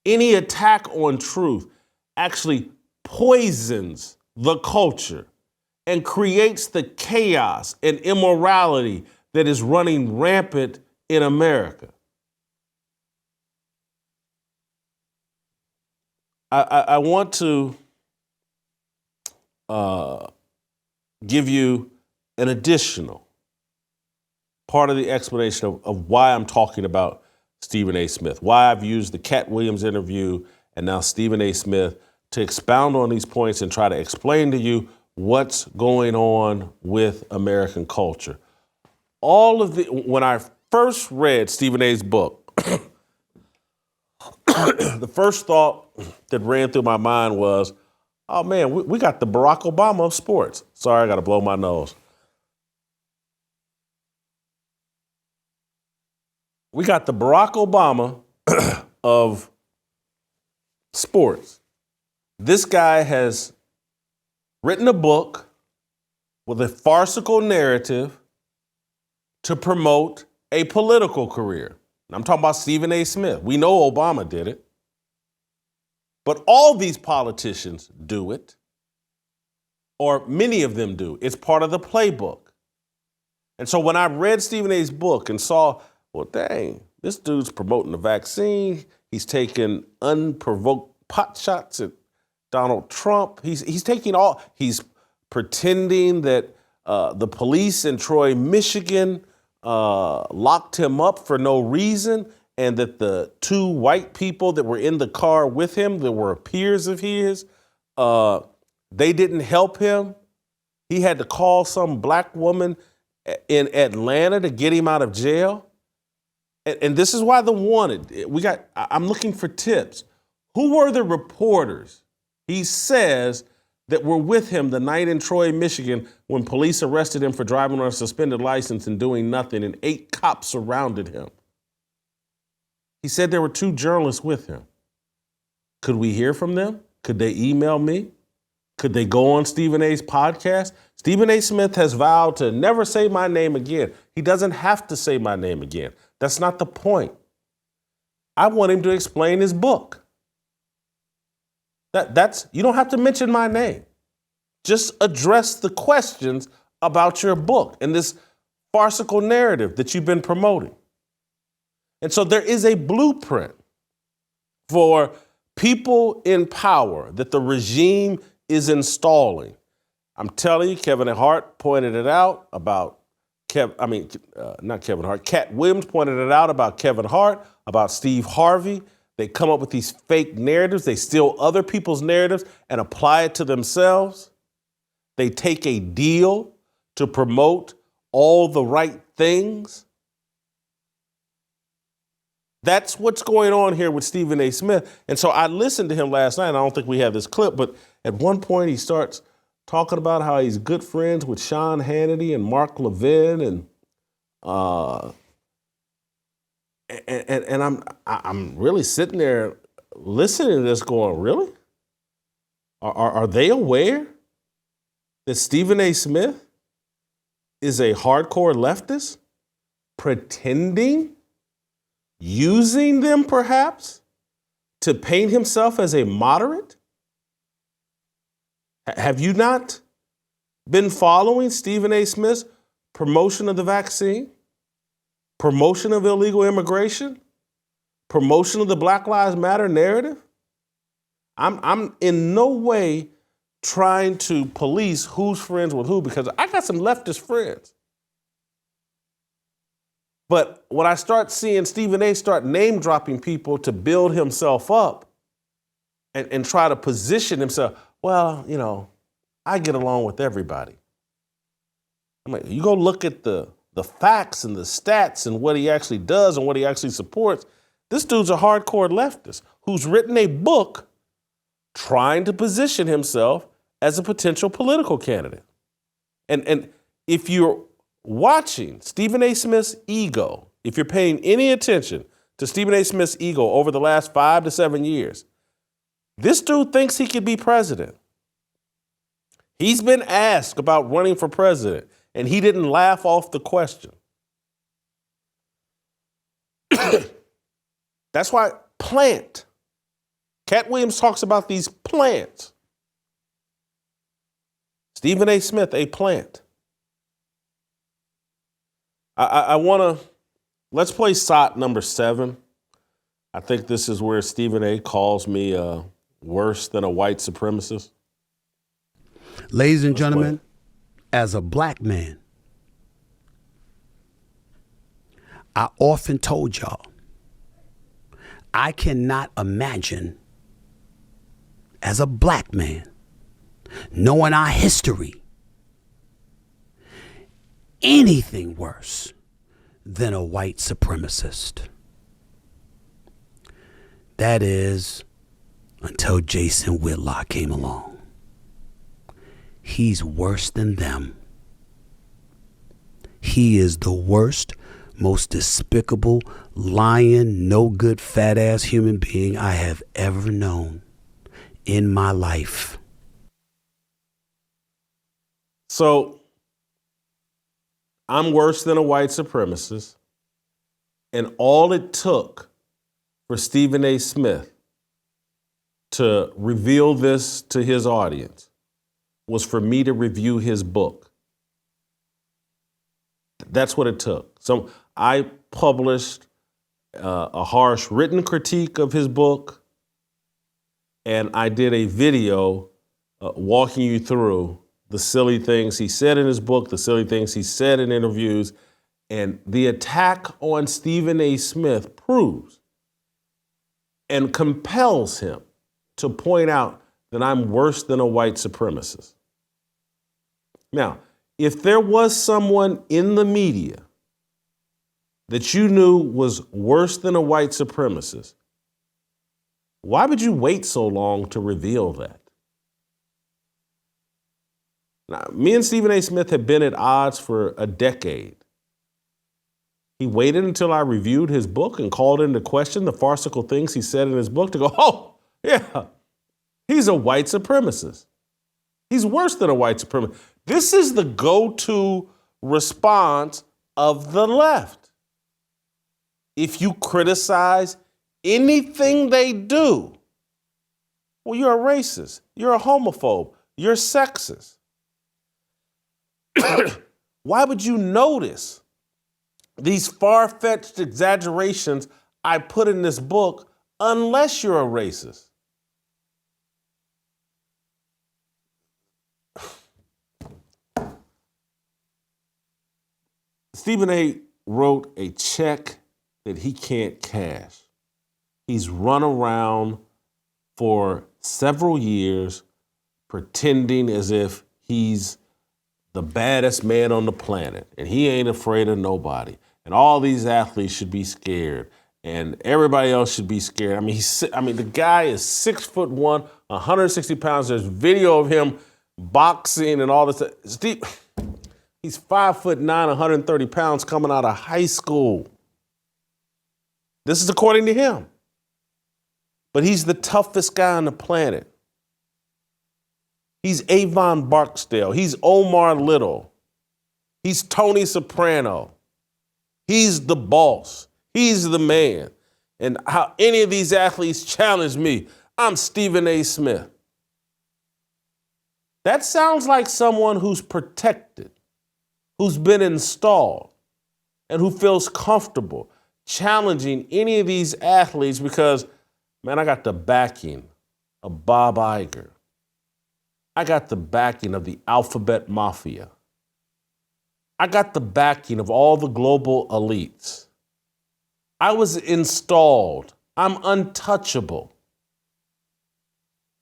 Any attack on truth actually poisons the culture and creates the chaos and immorality that is running rampant in America. I want to give you an additional part of the explanation of why I'm talking about Stephen A. Smith, why I've used the Cat Williams interview and now Stephen A. Smith to expound on these points and try to explain to you what's going on with American culture. When I first read Stephen A.'s book, the first thought that ran through my mind was, oh man, we got the Barack Obama of sports. Sorry, I got to blow my nose. We got the Barack Obama of sports. This guy has written a book with a farcical narrative to promote a political career. I'm talking about Stephen A. Smith. We know Obama did it. But all these politicians do it, or many of them do. It's part of the playbook. And so when I read Stephen A.'s book and saw, well, dang, this dude's promoting the vaccine. He's taking unprovoked pot shots at Donald Trump. He's pretending that the police in Troy, Michigan, locked him up for no reason, and that the two white people that were in the car with him, that were peers of his, they didn't help him. He had to call some black woman in Atlanta to get him out of jail. And this is why I'm looking for tips. Who were the reporters, he says, that were with him the night in Troy, Michigan, when police arrested him for driving on a suspended license and doing nothing, and 8 cops surrounded him? He said there were 2 journalists with him. Could we hear from them? Could they email me? Could they go on Stephen A.'s podcast? Stephen A. Smith has vowed to never say my name again. He doesn't have to say my name again. That's not the point. I want him to explain his book. You don't have to mention my name. Just address the questions about your book and this farcical narrative that you've been promoting. And so there is a blueprint for people in power that the regime is installing. I'm telling you, Kevin Hart pointed it out about Cat Williams pointed it out about Kevin Hart, about Steve Harvey. They come up with these fake narratives. They steal other people's narratives and apply it to themselves. They take a deal to promote all the right things. That's what's going on here with Stephen A. Smith. And so I listened to him last night, and I don't think we have this clip, but at one point he starts talking about how he's good friends with Sean Hannity and Mark Levin, and I'm really sitting there listening to this going, really? Are they aware that Stephen A. Smith is a hardcore leftist, pretending, using them perhaps to paint himself as a moderate? Have you not been following Stephen A. Smith's promotion of the vaccine? promotion of illegal immigration, promotion of the Black Lives Matter narrative. I'm in no way trying to police who's friends with who, because I got some leftist friends. But when I start seeing Stephen A. start name dropping people to build himself up and try to position himself, well, you know, I get along with everybody. I'm like, you go look at the facts and the stats and what he actually does and what he actually supports. This dude's a hardcore leftist who's written a book trying to position himself as a potential political candidate. And if you're watching Stephen A. Smith's ego, if you're paying any attention to Stephen A. Smith's ego over the last 5 to 7 years, this dude thinks he could be president. He's been asked about running for president, and he didn't laugh off the question. That's why plant. Cat Williams talks about these plants. Stephen A. Smith, a plant. I want to, let's play SOT number 7. I think this is where Stephen A. calls me worse than a white supremacist. Ladies and gentlemen, as a black man, I often told y'all, I cannot imagine as a black man, knowing our history, anything worse than a white supremacist. That is, until Jason Whitlock came along. He's worse than them. He is the worst, most despicable, lying, no good, fat ass human being I have ever known in my life. So I'm worse than a white supremacist. And all it took for Stephen A. Smith to reveal this to his audience was for me to review his book. That's what it took. So I published a harsh written critique of his book, and I did a video walking you through the silly things he said in his book, the silly things he said in interviews, and the attack on Stephen A. Smith proves and compels him to point out that I'm worse than a white supremacist. Now, if there was someone in the media that you knew was worse than a white supremacist, why would you wait so long to reveal that? Now, me and Stephen A. Smith have been at odds for a decade. He waited until I reviewed his book and called into question the farcical things he said in his book to go, oh, yeah, he's a white supremacist. He's worse than a white supremacist. This is the go-to response of the left. If you criticize anything they do, well, you're a racist, you're a homophobe, you're sexist. Why would you notice these far-fetched exaggerations I put in this book unless you're a racist? Stephen A. wrote a check that he can't cash. He's run around for several years pretending as if he's the baddest man on the planet and he ain't afraid of nobody. And all these athletes should be scared and everybody else should be scared. The guy is 6'1", 160 pounds. There's video of him boxing and all this. He's 5'9", 130 pounds coming out of high school. This is according to him. But he's the toughest guy on the planet. He's Avon Barksdale. He's Omar Little. He's Tony Soprano. He's the boss. He's the man. And how any of these athletes challenge me, I'm Stephen A. Smith. That sounds like someone who's protected, who's been installed. and who feels comfortable challenging any of these athletes because, man, I got the backing of Bob Iger. I got the backing of the Alphabet Mafia. I got the backing of all the global elites. I was installed. I'm untouchable.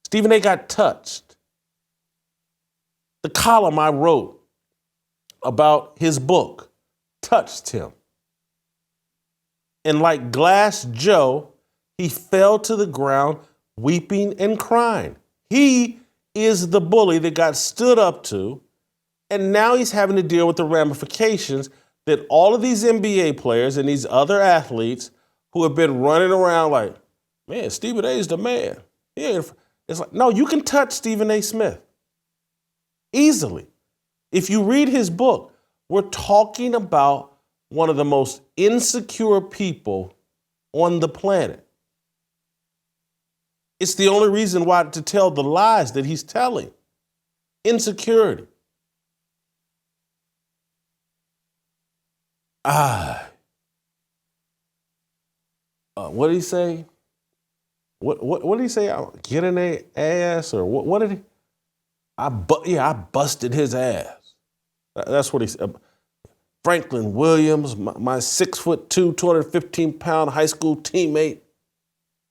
Stephen A got touched. The column I wrote about his book touched him. And like Glass Joe, he fell to the ground weeping and crying. He is the bully that got stood up to, and now he's having to deal with the ramifications that all of these NBA players and these other athletes who have been running around like, man, Stephen A is the man. It's like, no, you can touch Stephen A. Smith easily. If you read his book, we're talking about one of the most insecure people on the planet. It's the only reason why to tell the lies that he's telling. Insecurity. What did he say? What did he say? Get in their ass, or what did he? I busted his ass. That's what he said. Franklin Williams, my 6'2", 215-pound high school teammate,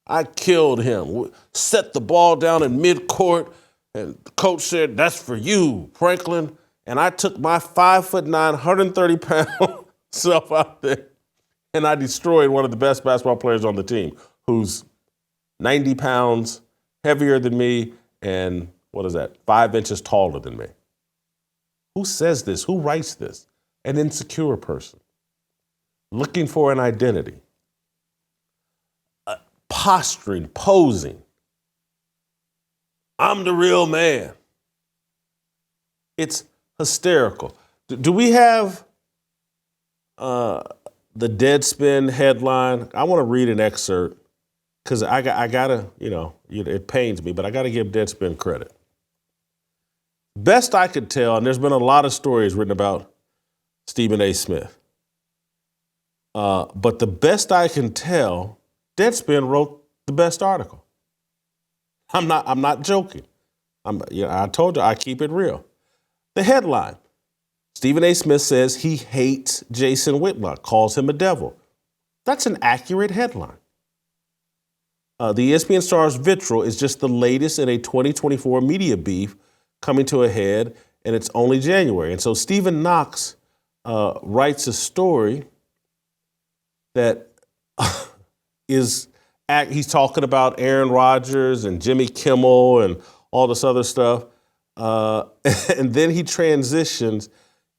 I killed him. Set the ball down in midcourt, and the coach said, "That's for you, Franklin." And I took my 5'9", 130-pound self out there, and I destroyed one of the best basketball players on the team, who's 90 pounds heavier than me and, 5 inches taller than me. Who says this? Who writes this? An insecure person looking for an identity, posturing, posing. I'm the real man. It's hysterical. Do we have the Deadspin headline? I want to read an excerpt because I gotta, it pains me, but I gotta give Deadspin credit. Best I could tell, and there's been a lot of stories written about Stephen A. Smith, but the best I can tell, Deadspin wrote the best article. I'm not joking. I told you I keep it real. The headline: Stephen A. Smith says he hates Jason Whitlock, calls him a devil. That's an accurate headline. The ESPN star's vitriol is just the latest in a 2024 media beef coming to a head, and it's only January. And so Stephen Knox writes a story that he's talking about Aaron Rodgers and Jimmy Kimmel and all this other stuff. And then he transitions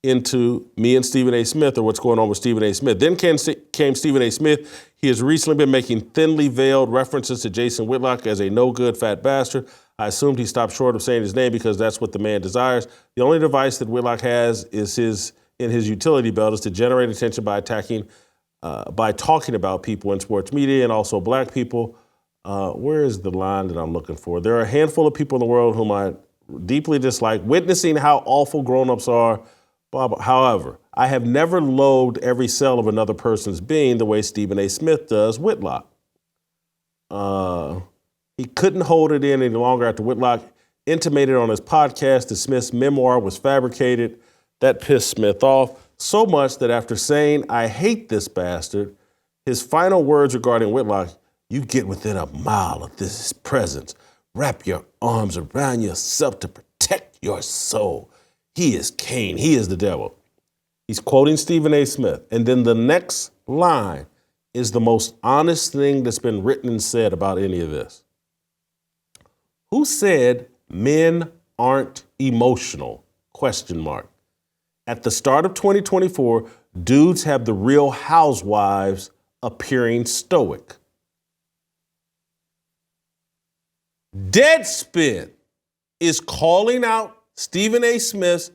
into me and Stephen A. Smith, or what's going on with Stephen A. Smith. Then came Stephen A. Smith. He has recently been making thinly veiled references to Jason Whitlock as a no-good fat bastard. I assumed he stopped short of saying his name because that's what the man desires. The only device that Whitlock has is in his utility belt is to generate attention by talking about people in sports media and also black people. Where is the line that I'm looking for? There are a handful of people in the world whom I deeply dislike, witnessing how awful grown-ups are. However, I have never loathed every cell of another person's being the way Stephen A. Smith does Whitlock. He couldn't hold it in any longer after Whitlock intimated on his podcast that Smith's memoir was fabricated. That pissed Smith off so much that after saying, "I hate this bastard," his final words regarding Whitlock: "You get within a mile of this presence. Wrap your arms around yourself to protect your soul. He is Cain. He is the devil." He's quoting Stephen A. Smith. And then the next line is the most honest thing that's been written and said about any of this. Who said men aren't emotional? ? At the start of 2024, dudes have the Real Housewives appearing stoic. Deadspin is calling out Stephen A. Smith's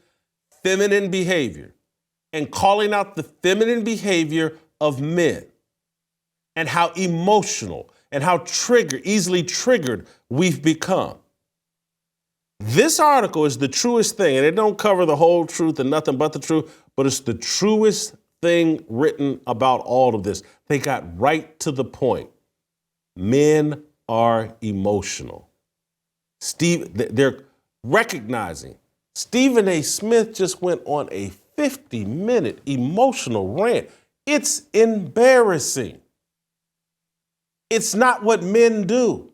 feminine behavior and calling out the feminine behavior of men and how emotional and how easily triggered we've become. This article is the truest thing, and it don't cover the whole truth and nothing but the truth, but it's the truest thing written about all of this. They got right to the point. Men are emotional. They're recognizing Stephen A. Smith just went on a 50-minute emotional rant. It's embarrassing. It's not what men do.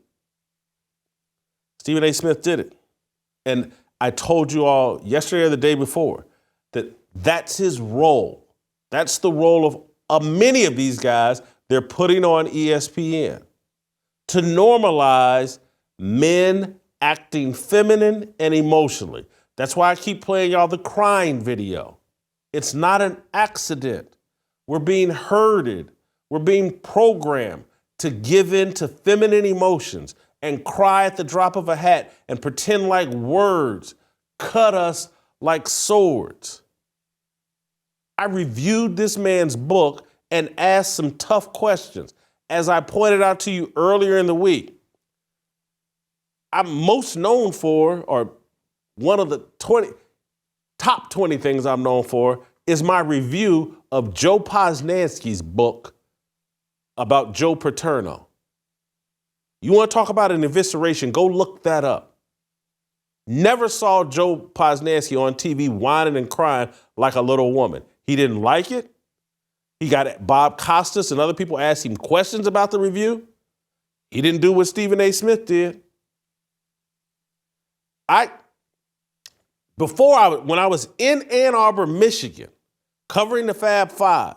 Stephen A. Smith did it. And I told you all yesterday or the day before that that's his role. That's the role of many of these guys they're putting on ESPN to normalize men acting feminine and emotionally. That's why I keep playing y'all the crying video. It's not an accident. We're being herded. We're being programmed to give in to feminine emotions and cry at the drop of a hat and pretend like words cut us like swords. I reviewed this man's book and asked some tough questions. As I pointed out to you earlier in the week, I'm most known for, or one of the top 20 things I'm known for, is my review of Joe Posnanski's book about Joe Paterno. You want to talk about an evisceration, go look that up. Never saw Joe Posnanski on TV whining and crying like a little woman. He didn't like it. He got Bob Costas and other people asked him questions about the review. He didn't do what Stephen A. Smith did. When I was in Ann Arbor, Michigan, covering the Fab Five,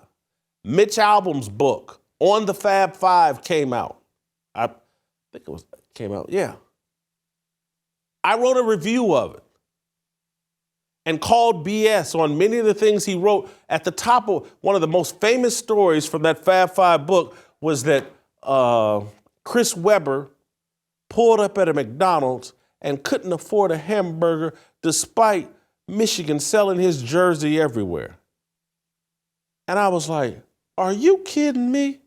Mitch Albom's book on the Fab Five came out. I think it came out, yeah. I wrote a review of it and called BS on many of the things he wrote. At the top of one of the most famous stories from that Fab Five book was that Chris Webber pulled up at a McDonald's and couldn't afford a hamburger despite Michigan selling his jersey everywhere. And I was like, are you kidding me?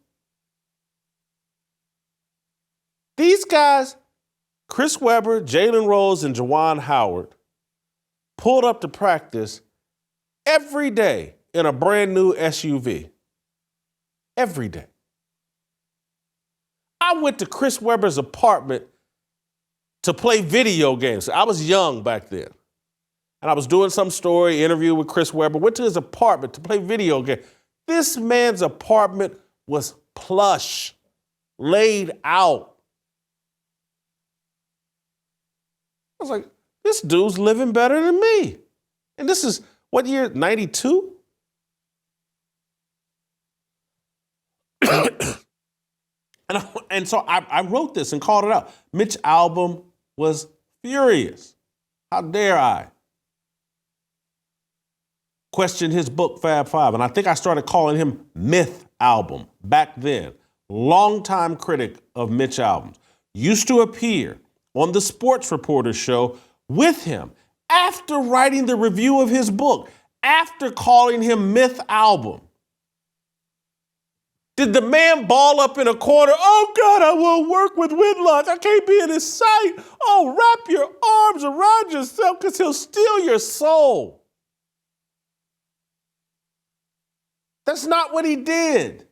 These guys, Chris Webber, Jalen Rose, and Juwan Howard, pulled up to practice every day in a brand new SUV. Every day. I went to Chris Webber's apartment to play video games. I was young back then. And I was doing some interview with Chris Webber, went to his apartment to play video games. This man's apartment was plush, laid out. I was like, this dude's living better than me. And this is, what year, 92? And so I wrote this and called it out. Mitch Albom was furious. How dare I question his book, Fab Five? And I think I started calling him Myth Albom back then. Longtime critic of Mitch Albom. Used to appear on the Sports Reporter show with him after writing the review of his book, after calling him Myth Albom. Did the man ball up in a corner? Oh, God, I won't work with Whitlock. I can't be in his sight. Oh, wrap your arms around yourself because he'll steal your soul. That's not what he did.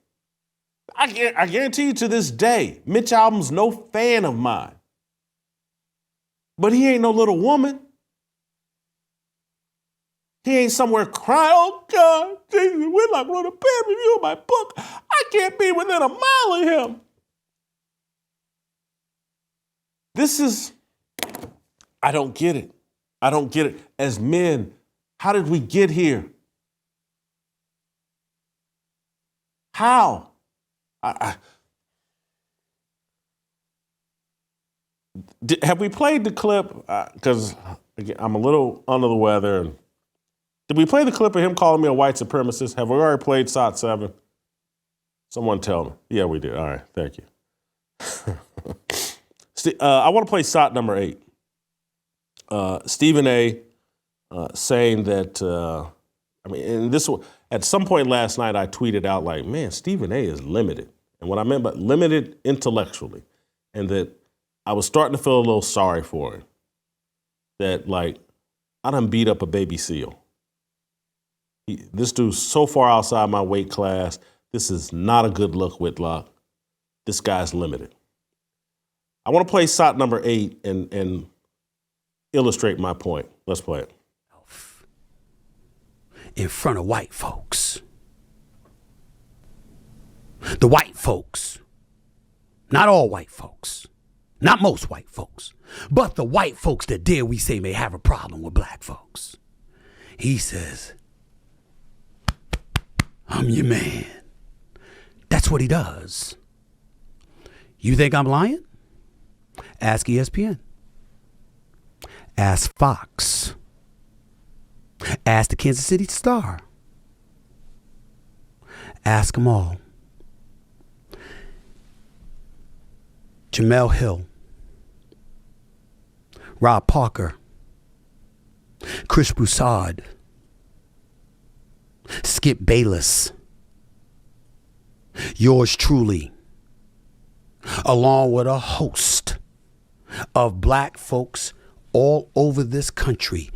I guarantee you to this day, Mitch Albom's no fan of mine. But he ain't no little woman. He ain't somewhere crying, oh, God, Jason Whitlock wrote a bad review of my book. I can't be within a mile of him. I don't get it. I don't get it. As men, how did we get here? How? Have we played the clip? Because I'm a little under the weather. And did we play the clip of him calling me a white supremacist? Have we already played SOT 7? Someone tell me. Yeah, we did. All right, thank you. I want to play SOT number 8. Stephen A. Saying that, and this at some point last night I tweeted out like, man, Stephen A. is limited. And what I meant by limited intellectually, and that I was starting to feel a little sorry for him. That like, I done beat up a baby seal. This dude's so far outside my weight class. This is not a good look, Whitlock. This guy's limited. I want to play shot number 8 and illustrate my point. Let's play it. In front of white folks. The white folks. Not all white folks. Not most white folks. But the white folks that dare we say may have a problem with black folks. He says, I'm your man. That's what he does. You think I'm lying? Ask ESPN. Ask Fox. Ask the Kansas City Star. Ask them all. Jemele Hill. Rob Parker. Chris Broussard. Skip Bayless. Yours truly. Along with a host of black folks all over this country.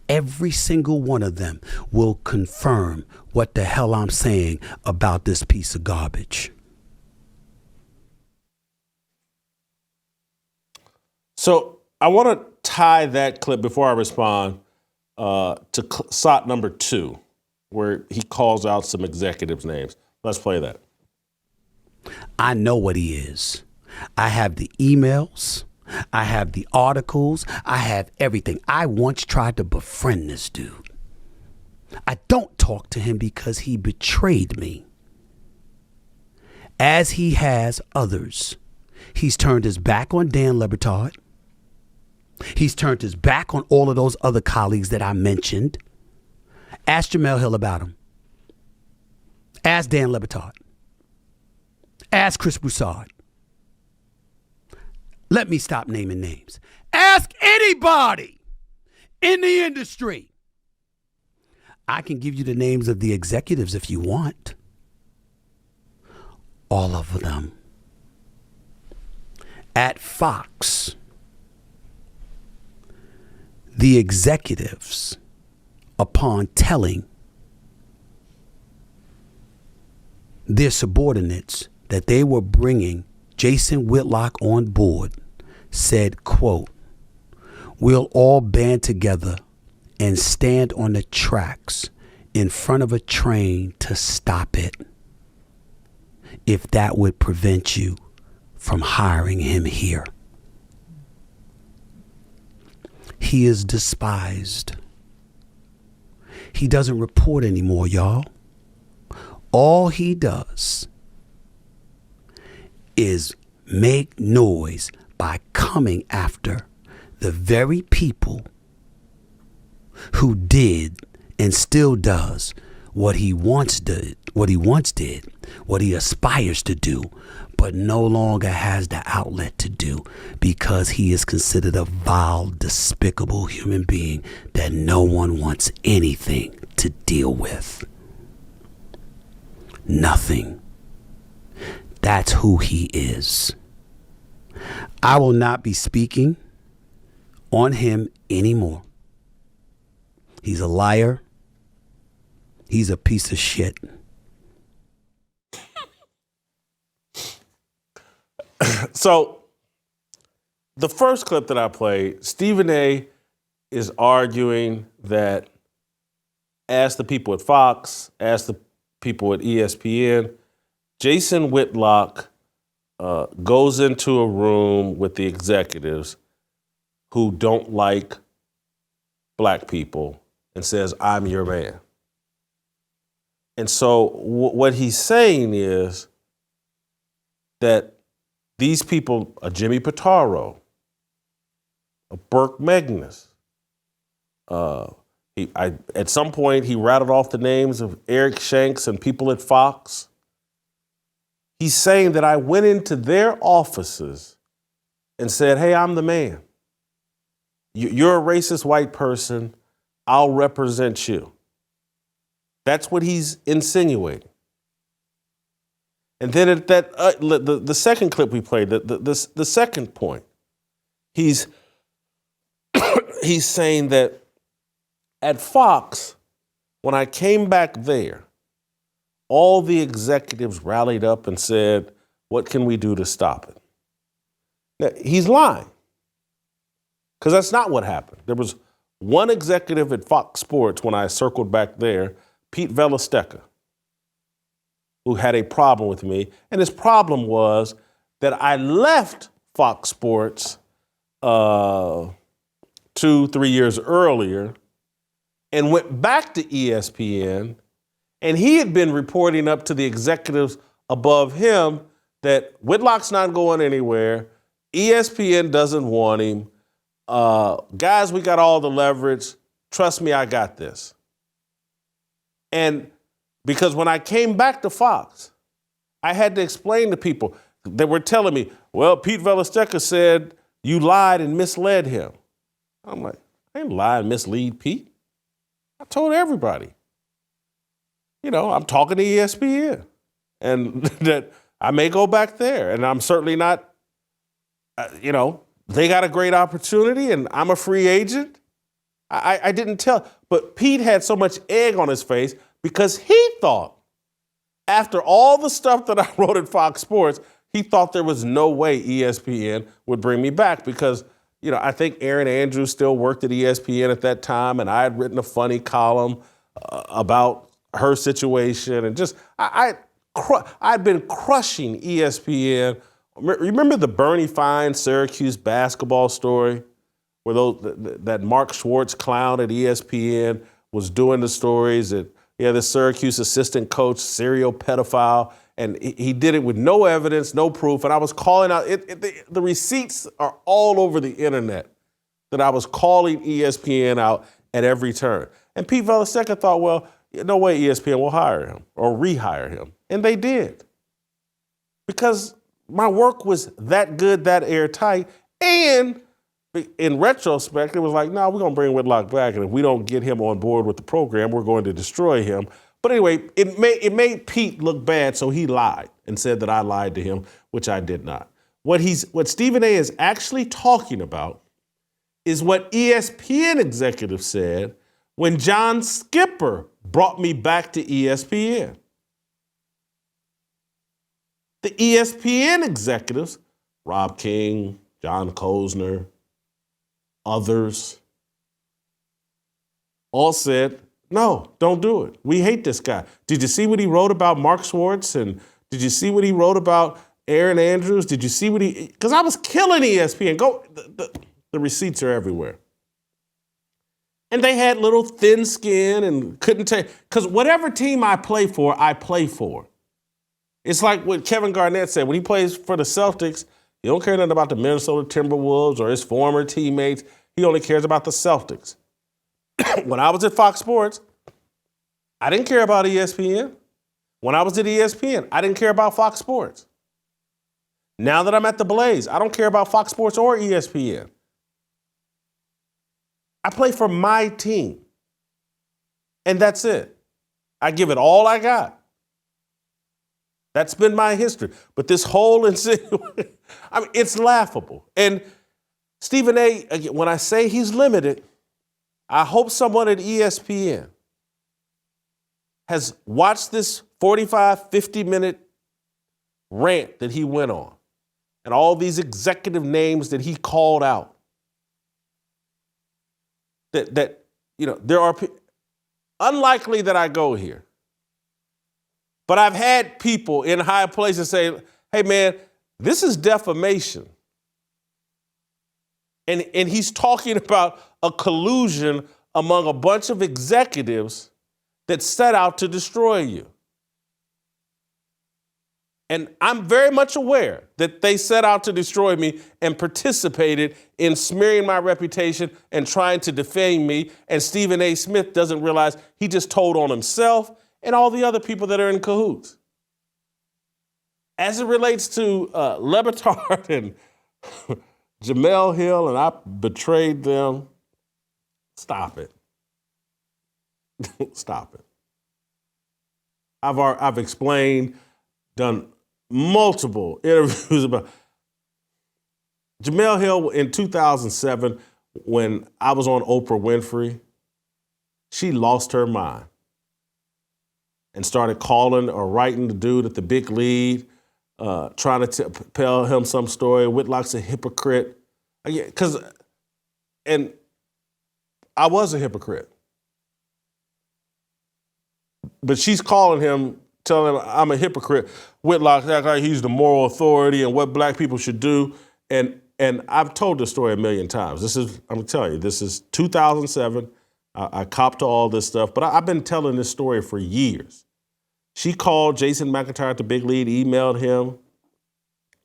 Every single one of them will confirm what the hell I'm saying about this piece of garbage. So I want to tie that clip before I respond to shot number 2, where he calls out some executives' names. Let's play that. I know what he is. I have the emails. I have the articles. I have everything. I once tried to befriend this dude. I don't talk to him because he betrayed me. As he has others. He's turned his back on Dan Le Batard. He's turned his back on all of those other colleagues that I mentioned. Ask Jemele Hill about him. Ask Dan Le Batard. Ask Chris Broussard. Let me stop naming names. Ask anybody in the industry. I can give you the names of the executives if you want. All of them. At Fox, the executives, upon telling their subordinates that they were bringing Jason Whitlock on board, said, quote, we'll all band together and stand on the tracks in front of a train to stop it, if that would prevent you from hiring him here. He is despised. He doesn't report anymore, y'all. All he does is make noise by coming after the very people who did and still does what he once did, what he aspires to do, but no longer has the outlet to do because he is considered a vile, despicable human being that no one wants anything to deal with. Nothing. That's who he is. I will not be speaking on him anymore. He's a liar. He's a piece of shit. So the first clip that I played, Stephen A is arguing that ask the people at Fox, ask the people at ESPN, Jason Whitlock goes into a room with the executives who don't like black people and says, I'm your man. And so what he's saying is that these people, a Jimmy Pitaro, a Burke Magnus, at some point he rattled off the names of Eric Shanks and people at Fox. He's saying that I went into their offices and said, hey, I'm the man. You're a racist white person. I'll represent you. That's what he's insinuating. And then at that, the second clip we played, the second point, he's he's saying that at Fox, when I came back there, all the executives rallied up and said, what can we do to stop it? Now, he's lying, because that's not what happened. There was one executive at Fox Sports when I circled back there, Pete Velostecca, who had a problem with me. And his problem was that I left Fox Sports 2-3 years earlier and went back to ESPN, and he had been reporting up to the executives above him that Whitlock's not going anywhere, ESPN doesn't want him, guys, we got all the leverage, trust me, I got this. And because when I came back to Fox, I had to explain to people, they were telling me, well, Pete Velostecca said you lied and misled him. I'm like, I didn't lie and mislead Pete. I told everybody. You know, I'm talking to ESPN and that I may go back there, and I'm certainly not, they got a great opportunity and I'm a free agent. I didn't tell, but Pete had so much egg on his face because he thought, after all the stuff that I wrote at Fox Sports, he thought there was no way ESPN would bring me back because, I think Erin Andrews still worked at ESPN at that time, and I had written a funny column about her situation, and just I'd been crushing ESPN. Remember the Bernie Fine Syracuse basketball story, where that Mark Schwartz clown at ESPN was doing the stories that the Syracuse assistant coach, serial pedophile, and he did it with no evidence, no proof, and I was calling out, the receipts are all over the internet that I was calling ESPN out at every turn. And Pete Velostecca thought, well, no way ESPN will hire him or rehire him. And they did. Because my work was that good, that airtight, and in retrospect, it was like, no, we're going to bring Whitlock back, and if we don't get him on board with the program, we're going to destroy him. But anyway, it made Pete look bad, so he lied and said that I lied to him, which I did not. What Stephen A. is actually talking about is what ESPN executives said when John Skipper brought me back to ESPN. The ESPN executives, Rob King, John Kozner, others, all said, no, don't do it. We hate this guy. Did you see what he wrote about Mark Schwartz? And did you see what he wrote about Erin Andrews? Did you see what because I was killing ESPN. The receipts are everywhere. And they had little thin skin and couldn't tell, because whatever team I play for, I play for. It's like what Kevin Garnett said, when he plays for the Celtics, he don't care nothing about the Minnesota Timberwolves or his former teammates. He only cares about the Celtics. When I was at Fox Sports, I didn't care about ESPN. When I was at ESPN, I didn't care about Fox Sports. Now that I'm at the Blaze, I don't care about Fox Sports or ESPN. I play for my team. And that's it. I give it all I got. That's been my history. But this whole insinuation, it's laughable. And Stephen A., again, when I say he's limited, I hope someone at ESPN has watched this 45, 50-minute rant that he went on and all these executive names that he called out. That there are unlikely that I go here. But I've had people in high places say, hey, man, this is defamation. And he's talking about a collusion among a bunch of executives that set out to destroy you. And I'm very much aware that they set out to destroy me and participated in smearing my reputation and trying to defame me. And Stephen A. Smith doesn't realize he just told on himself and all the other people that are in cahoots. As it relates to Lebitard and Jemele Hill, and I betrayed them, stop it. Stop it. I've explained, done multiple interviews about Jemele Hill in 2007 when I was on Oprah Winfrey. She lost her mind. and started calling or writing the dude at the big lead, trying to tell him some story. Whitlock's a hypocrite. And I was a hypocrite. But she's calling him, telling him I'm a hypocrite. Whitlock acts like he's the moral authority and what black people should do. And I've told this story a million times. I'm telling you, this is 2007. I copped to all this stuff, but I've been telling this story for years. She called Jason McIntyre at the big lead, emailed him,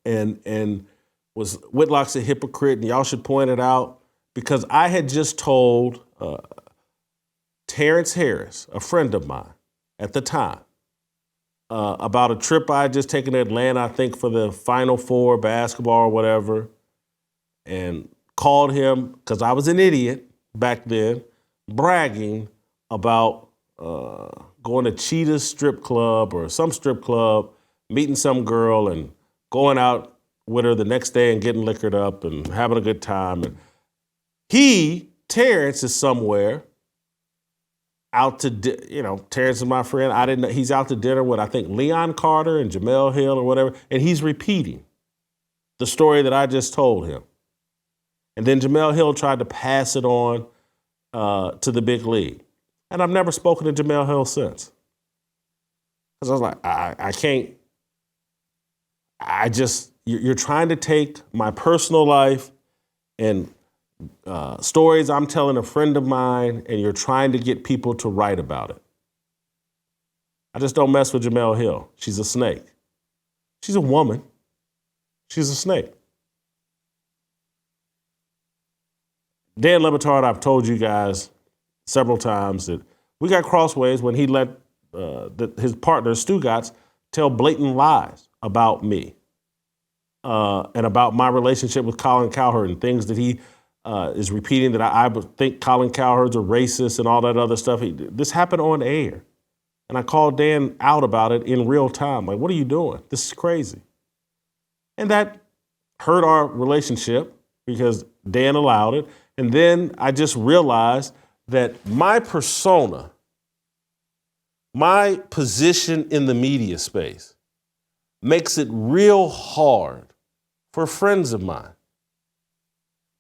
and was Whitlock's a hypocrite, and y'all should point it out, because I had just told Terrence Harris, a friend of mine at the time, about a trip I had just taken to Atlanta, I think for the Final Four basketball or whatever, and called him, because I was an idiot back then, bragging about going to Cheetah's strip club or some strip club, meeting some girl and going out with her the next day and getting liquored up and having a good time. And Terrence is somewhere out to, Terrence is my friend. I didn't know, he's out to dinner with, I think, Leon Carter and Jemele Hill or whatever, and he's repeating the story that I just told him. And then Jemele Hill tried to pass it on to the big league. And I've never spoken to Jemele Hill since. Because I was like, I can't, you're trying to take my personal life and stories I'm telling a friend of mine, and you're trying to get people to write about it. I just don't mess with Jemele Hill. She's a snake. She's a woman. She's a snake. Dan Le Batard, I've told you guys several times that we got crossways when he let his partner, Stugatz, tell blatant lies about me and about my relationship with Colin Cowherd and things that he is repeating, that I would think Colin Cowherd's a racist and all that other stuff. This happened on air. And I called Dan out about it in real time. Like, what are you doing? This is crazy. And that hurt our relationship because Dan allowed it. And then I just realized that my persona, my position in the media space, makes it real hard for friends of mine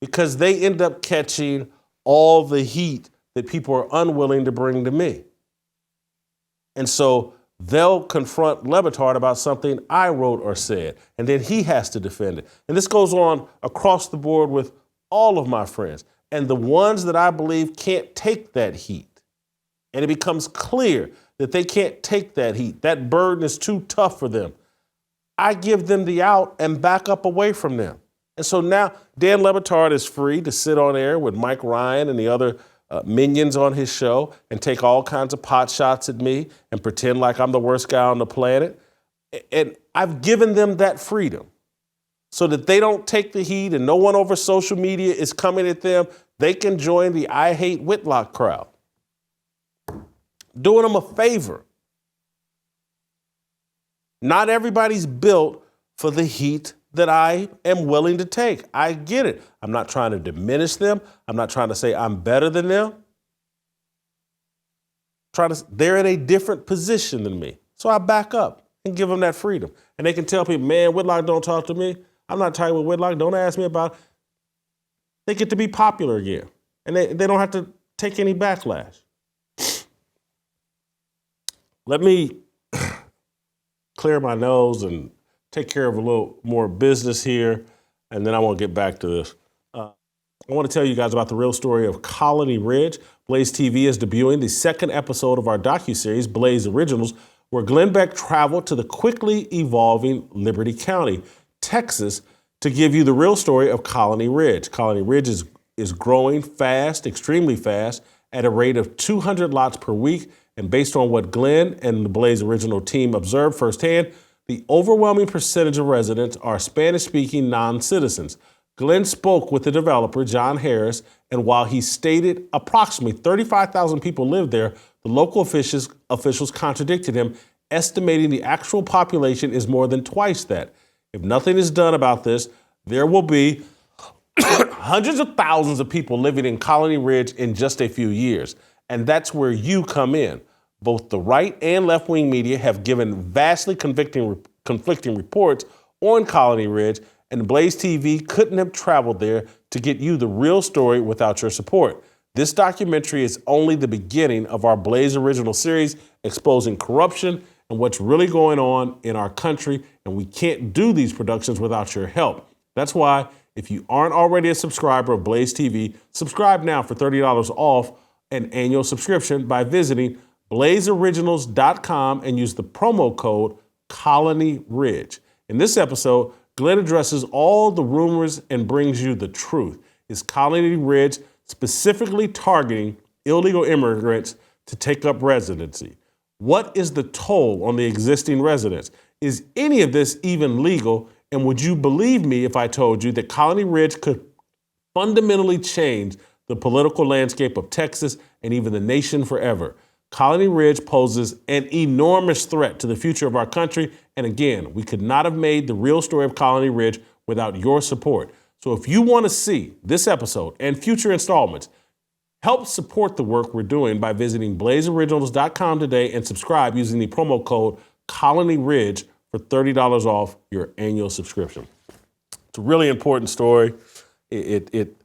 because they end up catching all the heat that people are unwilling to bring to me. And so they'll confront Le Batard about something I wrote or said, and then he has to defend it. And this goes on across the board with all of my friends, and the ones that I believe can't take that heat. And it becomes clear that they can't take that heat. That burden is too tough for them. I give them the out and back up away from them. And so now Dan Le Batard is free to sit on air with Mike Ryan and the other minions on his show and take all kinds of pot shots at me and pretend like I'm the worst guy on the planet. And I've given them that freedom so that they don't take the heat and no one over social media is coming at them. They can join the I Hate Whitlock crowd. Doing them a favor. Not everybody's built for the heat that I am willing to take. I get it. I'm not trying to diminish them. I'm not trying to say I'm better than them. They're in a different position than me. So I back up and give them that freedom. And they can tell people, man, Whitlock don't talk to me. I'm not talking with Whitlock. Don't ask me about it. They get to be popular again. And they don't have to take any backlash. Let me clear my nose and take care of a little more business here, and then I want to get back to this. I want to tell you guys about the real story of Colony Ridge. Blaze TV is debuting the second episode of our docuseries, Blaze Originals, where Glenn Beck traveled to the quickly evolving Liberty County, Texas, to give you the real story of Colony Ridge. Colony Ridge is growing fast, extremely fast, at a rate of 200 lots per week. And based on what Glenn and the Blaze Original team observed firsthand, the overwhelming percentage of residents are Spanish-speaking non-citizens. Glenn spoke with the developer, John Harris, and while he stated approximately 35,000 people live there, the local officials contradicted him, estimating the actual population is more than twice that. If nothing is done about this, there will be hundreds of thousands of people living in Colony Ridge in just a few years. And that's where you come in. Both the right and left-wing media have given vastly conflicting reports on Colony Ridge, and Blaze TV couldn't have traveled there to get you the real story without your support. This documentary is only the beginning of our Blaze original series exposing corruption and what's really going on in our country, and we can't do these productions without your help. That's why, if you aren't already a subscriber of Blaze TV, subscribe now for $30 off an annual subscription by visiting blazeoriginals.com and use the promo code Colony Ridge. In this episode, Glenn addresses all the rumors and brings you the truth. Is Colony Ridge specifically targeting illegal immigrants to take up residency? What is the toll on the existing residents? Is any of this even legal? And would you believe me if I told you that Colony Ridge could fundamentally change the political landscape of Texas and even the nation forever? Colony Ridge poses an enormous threat to the future of our country. And again, we could not have made the real story of Colony Ridge without your support. So if you want to see this episode and future installments, help support the work we're doing by visiting blazeoriginals.com today and subscribe using the promo code Colony Ridge for $30 off your annual subscription. It's a really important story. If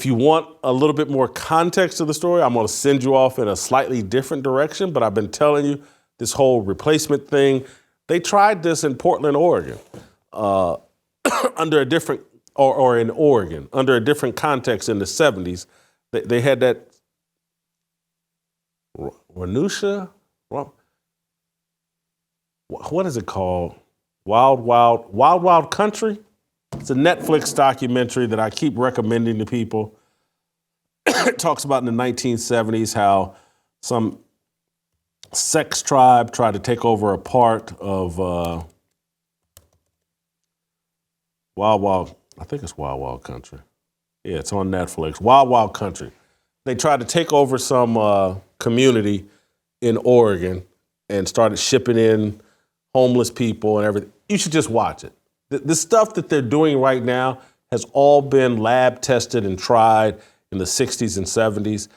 you want a little bit more context to the story, I'm going to send you off in a slightly different direction, but I've been telling you this whole replacement thing. They tried this in Portland, Oregon, under a different, or in Oregon, under a different context in the 70s. They had that Renusha, what is it called? Wild Country? It's a Netflix documentary that I keep recommending to people. It talks about in the 1970s how some sex tribe tried to take over a part of I think it's Wild Country. Yeah, it's on Netflix. Wild Country. They tried to take over some community in Oregon and started shipping in homeless people and everything. You should just watch it. The stuff that they're doing right now has all been lab tested and tried in the 60s and 70s.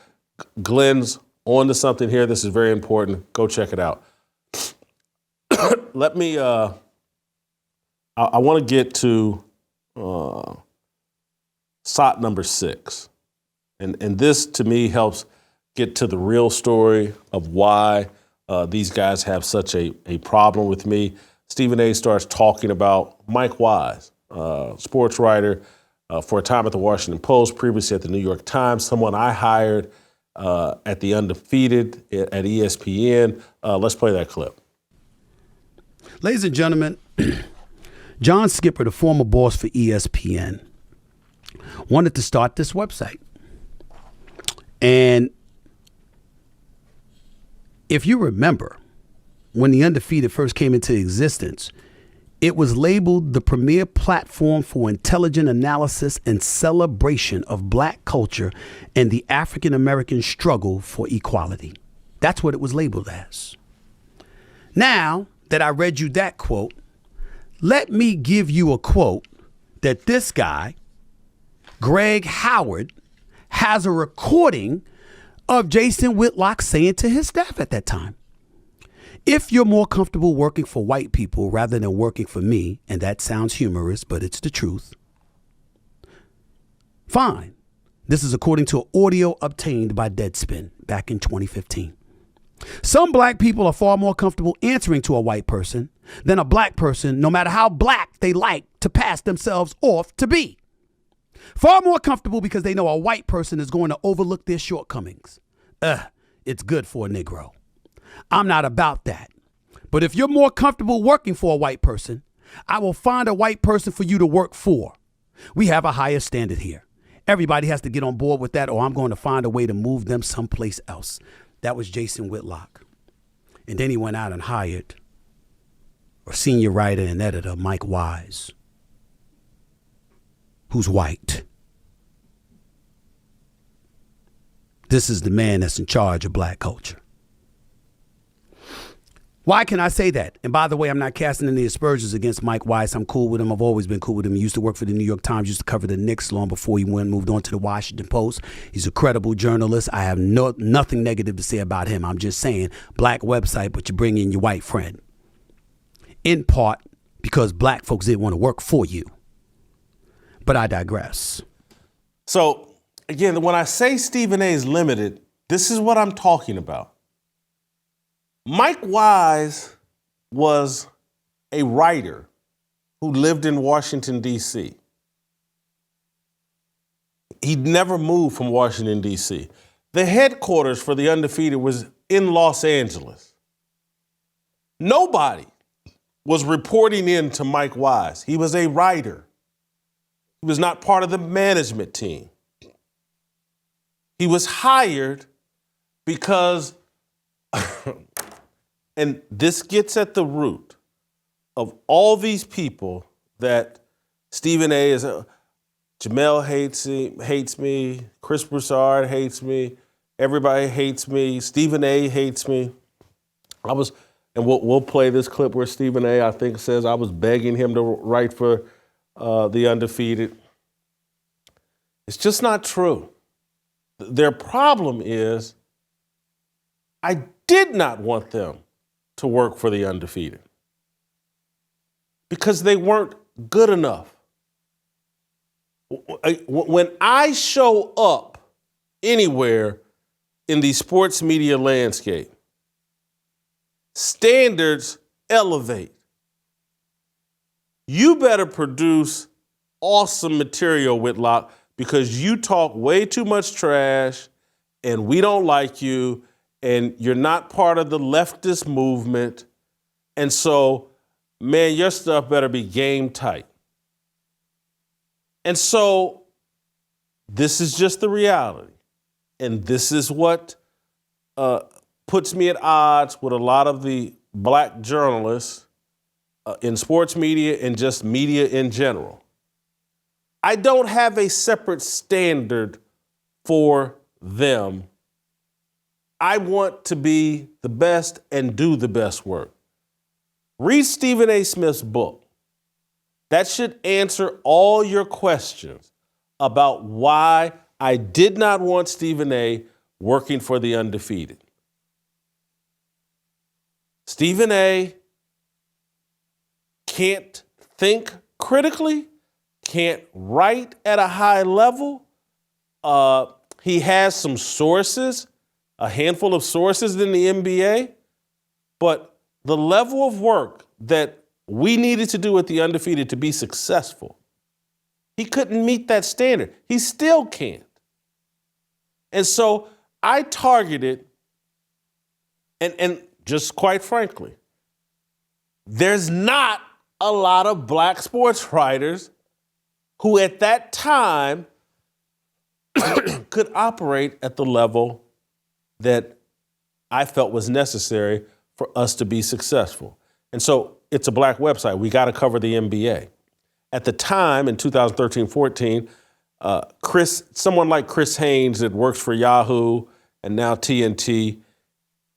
Glenn's on to something here. This is very important. Go check it out. Let me, I want to get to SOT number 6. And this, to me, helps get to the real story of why these guys have such a problem with me. Stephen A. starts talking about Mike Wise, sports writer for a time at the Washington Post, previously at the New York Times, someone I hired at the Undefeated at ESPN. Let's play that clip. Ladies and gentlemen, John Skipper, the former boss for ESPN, wanted to start this website. And if you remember, when the Undefeated first came into existence, it was labeled the premier platform for intelligent analysis and celebration of black culture and the African-American struggle for equality. That's what it was labeled as. Now that I read you that quote, let me give you a quote that this guy, Greg Howard, has a recording of Jason Whitlock saying to his staff at that time. If you're more comfortable working for white people rather than working for me, and that sounds humorous, but it's the truth, fine. This is according to audio obtained by Deadspin back in 2015. Some black people are far more comfortable answering to a white person than a black person, no matter how black they like to pass themselves off to be. Far more comfortable because they know a white person is going to overlook their shortcomings. It's good for a Negro. I'm not about that. But if you're more comfortable working for a white person, I will find a white person for you to work for. We have a higher standard here. Everybody has to get on board with that, or I'm going to find a way to move them someplace else. That was Jason Whitlock. And then he went out and hired a senior writer and editor, Mike Wise, who's white. This is the man that's in charge of black culture. Why can I say that? And by the way, I'm not casting any aspersions against Mike Weiss. I'm cool with him. I've always been cool with him. He used to work for the New York Times, used to cover the Knicks long before he moved on to the Washington Post. He's a credible journalist. I have nothing negative to say about him. I'm just saying, black website, but you bring in your white friend. In part because black folks didn't want to work for you. But I digress. So, again, when I say Stephen A is limited, this is what I'm talking about. Mike Weiss was a writer who lived in Washington, D.C. He'd never moved from Washington, D.C. The headquarters for the Undefeated was in Los Angeles. Nobody was reporting in to Mike Weiss. He was a writer. He was not part of the management team. He was hired because, and this gets at the root of all these people that Stephen A is, Jemele hates me, Chris Broussard hates me, everybody hates me, Stephen A hates me. And we'll play this clip where Stephen A, I think, says I was begging him to write for the Undefeated. It's just not true. Their problem is I did not want them to work for the Undefeated because they weren't good enough. When I show up anywhere in the sports media landscape, standards elevate. You better produce awesome material, Whitlock, because you talk way too much trash and we don't like you and you're not part of the leftist movement. And so, man, your stuff better be game tight. And so this is just the reality. And this is what puts me at odds with a lot of the black journalists in sports media and just media in general. I don't have a separate standard for them. I want to be the best and do the best work. Read Stephen A. Smith's book. That should answer all your questions about why I did not want Stephen A. working for the Undefeated. Stephen A. can't think critically, can't write at a high level. He has some sources, a handful of sources in the NBA, but the level of work that we needed to do at the Undefeated to be successful, he couldn't meet that standard. He still can't. And so I targeted, and just quite frankly, there's not a lot of black sports writers who at that time could operate at the level that I felt was necessary for us to be successful. And so it's a black website. We got to cover the NBA. At the time, in 2013-14, someone like Chris Haynes that works for Yahoo and now TNT,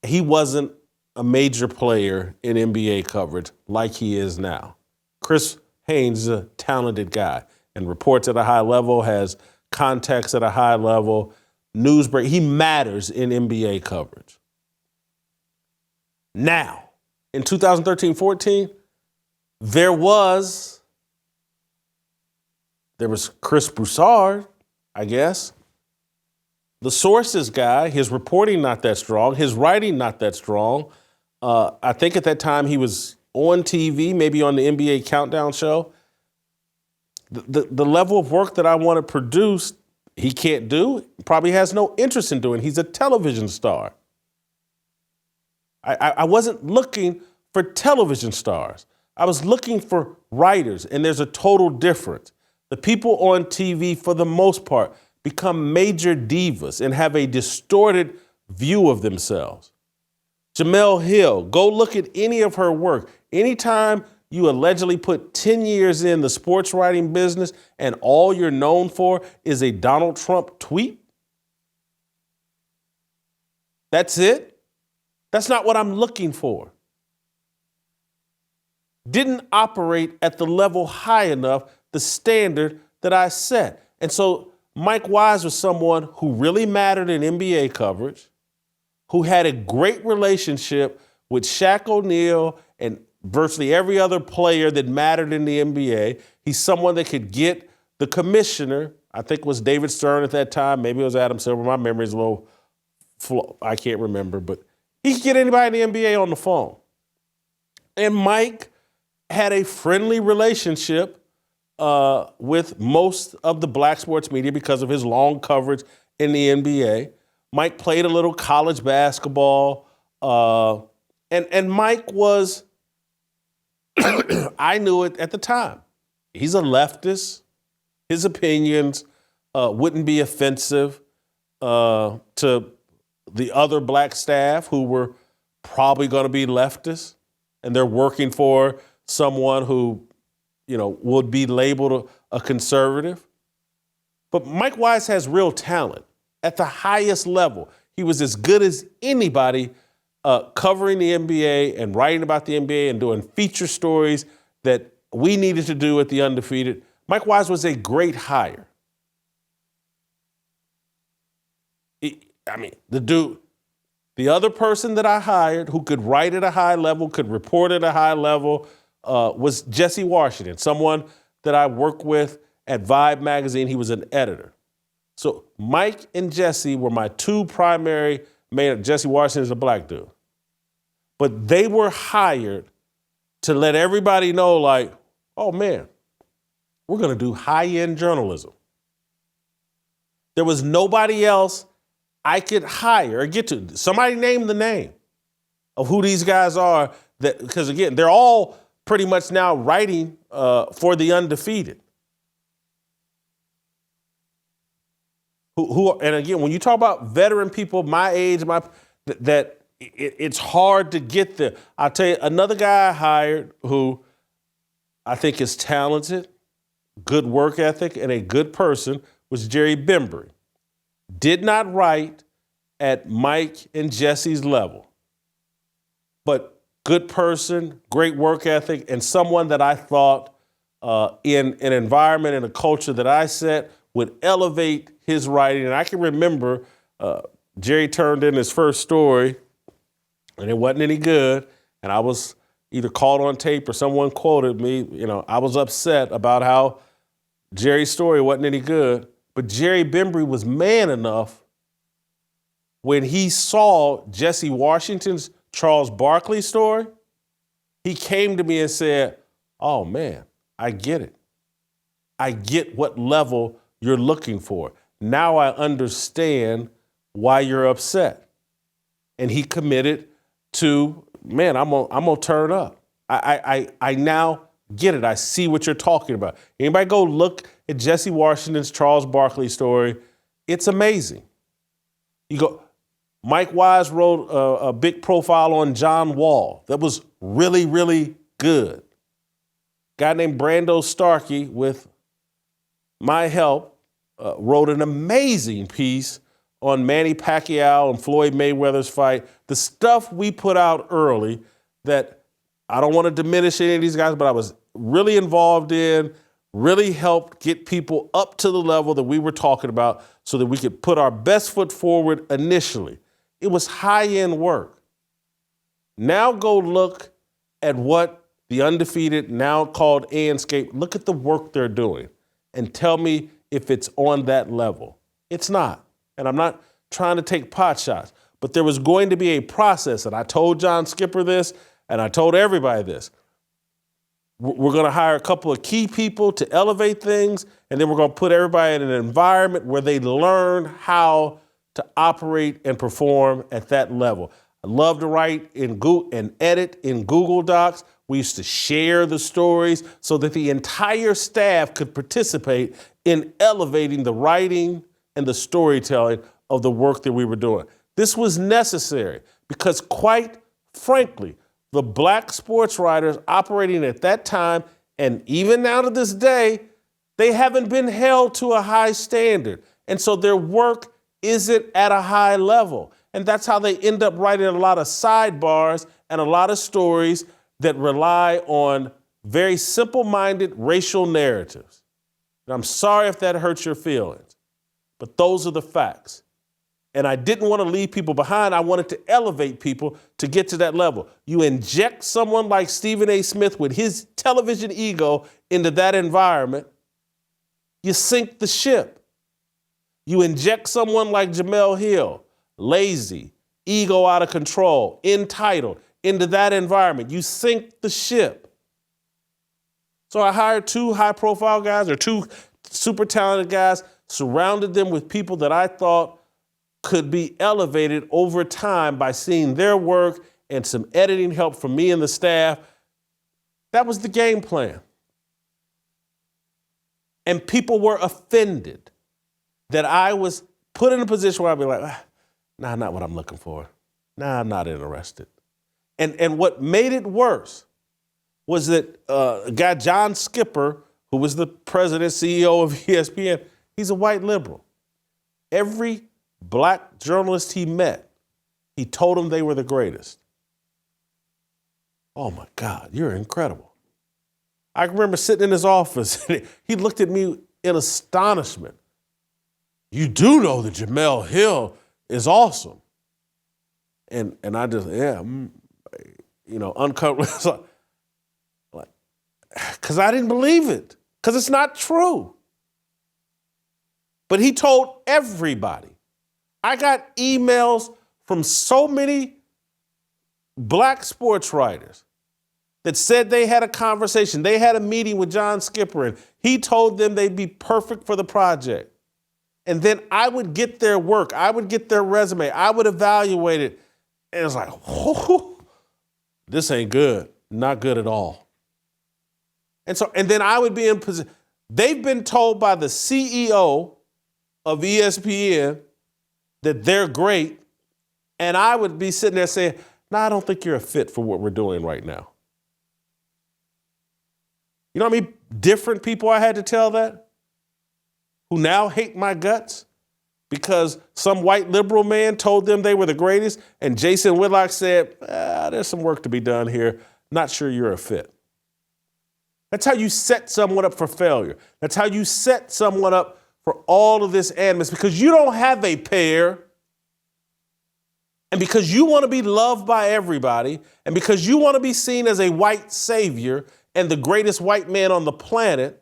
he wasn't a major player in NBA coverage like he is now. Chris Haynes is a talented guy and reports at a high level, has contacts at a high level, news break. He matters in NBA coverage. Now, in 2013-14, there was Chris Broussard, I guess. The sources guy, his reporting not that strong, his writing not that strong. I think at that time he was on TV, maybe on the NBA Countdown show. The level of work that I want to produce, he can't do, probably has no interest in doing. He's a television star. I wasn't looking for television stars. I was looking for writers, and there's a total difference. The people on TV, for the most part, become major divas and have a distorted view of themselves. Jemele Hill, go look at any of her work. Anytime you allegedly put 10 years in the sports writing business and all you're known for is a Donald Trump tweet, that's it? That's not what I'm looking for. didn't operate at the level high enough, the standard that I set. And so Mike Wise was someone who really mattered in NBA coverage, who had a great relationship with Shaq O'Neal and virtually every other player that mattered in the NBA. He's someone that could get the commissioner, I think it was David Stern at that time, maybe it was Adam Silver, my memory's a little, I can't remember, but he could get anybody in the NBA on the phone. And Mike had a friendly relationship with most of the black sports media because of his long coverage in the NBA. Mike played a little college basketball, and Mike was, I knew it at the time, he's a leftist. His opinions wouldn't be offensive to the other black staff who were probably going to be leftists, and they're working for someone who, would be labeled a conservative. But Mike Wise has real talent at the highest level. He was as good as anybody covering the NBA and writing about the NBA and doing feature stories that we needed to do at the Undefeated. Mike Wise was a great hire. The other person that I hired who could write at a high level, could report at a high level, was Jesse Washington, someone that I worked with at Vibe magazine. He was an editor. So Mike and Jesse were my two primary men. Jesse Washington is a black dude. But they were hired to let everybody know, like, oh man, we're going to do high-end journalism. There was nobody else I could hire or get to. Somebody name the name of who these guys are, because again, they're all pretty much now writing for the Undefeated. And again, when you talk about veteran people my age, it's hard to get there. I'll tell you, another guy I hired who I think is talented, good work ethic, and a good person was Jerry Bembry. Did not write at Mike and Jesse's level, but good person, great work ethic, and someone that I thought in an environment and a culture that I set would elevate his writing. And I can remember Jerry turned in his first story, and it wasn't any good, and I was either caught on tape or someone quoted me. I was upset about how Jerry's story wasn't any good, but Jerry Bembry was man enough when he saw Jesse Washington's Charles Barkley story, he came to me and said, oh man, I get it. I get what level you're looking for. Now I understand why you're upset. And he committed to, man, I'm gonna turn up. I now get it. I see what you're talking about. Anybody go look at Jesse Washington's Charles Barkley story. It's amazing. You go, Mike Wise wrote a big profile on John Wall that was really, really good. Guy named Brando Starkey, with my help, wrote an amazing piece on Manny Pacquiao and Floyd Mayweather's fight. The stuff we put out early that I don't want to diminish any of these guys, but I was really involved in, really helped get people up to the level that we were talking about so that we could put our best foot forward initially. It was high-end work. Now go look at what the Undefeated, now called Anscape, look at the work they're doing and tell me if it's on that level. It's not. And I'm not trying to take pot shots, but there was going to be a process, and I told John Skipper this, and I told everybody this. We're going to hire a couple of key people to elevate things, and then we're going to put everybody in an environment where they learn how to operate and perform at that level. I love to write in Google and edit in Google Docs. We used to share the stories so that the entire staff could participate in elevating the writing and the storytelling of the work that we were doing. This was necessary because, quite frankly, the black sports writers operating at that time, and even now to this day, they haven't been held to a high standard. And so their work isn't at a high level. And that's how they end up writing a lot of sidebars and a lot of stories that rely on very simple-minded racial narratives. And I'm sorry if that hurts your feelings, but those are the facts. And I didn't want to leave people behind. I wanted to elevate people to get to that level. You inject someone like Stephen A. Smith with his television ego into that environment, you sink the ship. You inject someone like Jemele Hill, lazy, ego out of control, entitled, into that environment, you sink the ship. So I hired two high-profile guys, or two super talented guys, surrounded them with people that I thought could be elevated over time by seeing their work and some editing help from me and the staff. That was the game plan. And people were offended that I was put in a position where I'd be like, nah, not what I'm looking for. Nah, I'm not interested. And what made it worse was that a guy, John Skipper, who was the president, CEO of ESPN, he's a white liberal. Every black journalist he met, he told them they were the greatest. Oh my God, you're incredible. I remember sitting in his office, and he looked at me in astonishment. You do know that Jemele Hill is awesome. And I just, uncovered, because I didn't believe it, because it's not true. But he told everybody. I got emails from so many black sports writers that said they had a conversation. They had a meeting with John Skipper, and he told them they'd be perfect for the project. And then I would get their work. I would get their resume. I would evaluate it. And it was like, whoo, this ain't good. Not good at all. And then I would be in position. They've been told by the CEO of ESPN that they're great. And I would be sitting there saying, no, I don't think you're a fit for what we're doing right now. You know how many different people I had to tell that? Who now hate my guts because some white liberal man told them they were the greatest, and Jason Whitlock said, there's some work to be done here. Not sure you're a fit. That's how you set someone up for failure. That's how you set someone up for all of this animus, because you don't have a pair, and because you want to be loved by everybody, and because you want to be seen as a white savior and the greatest white man on the planet,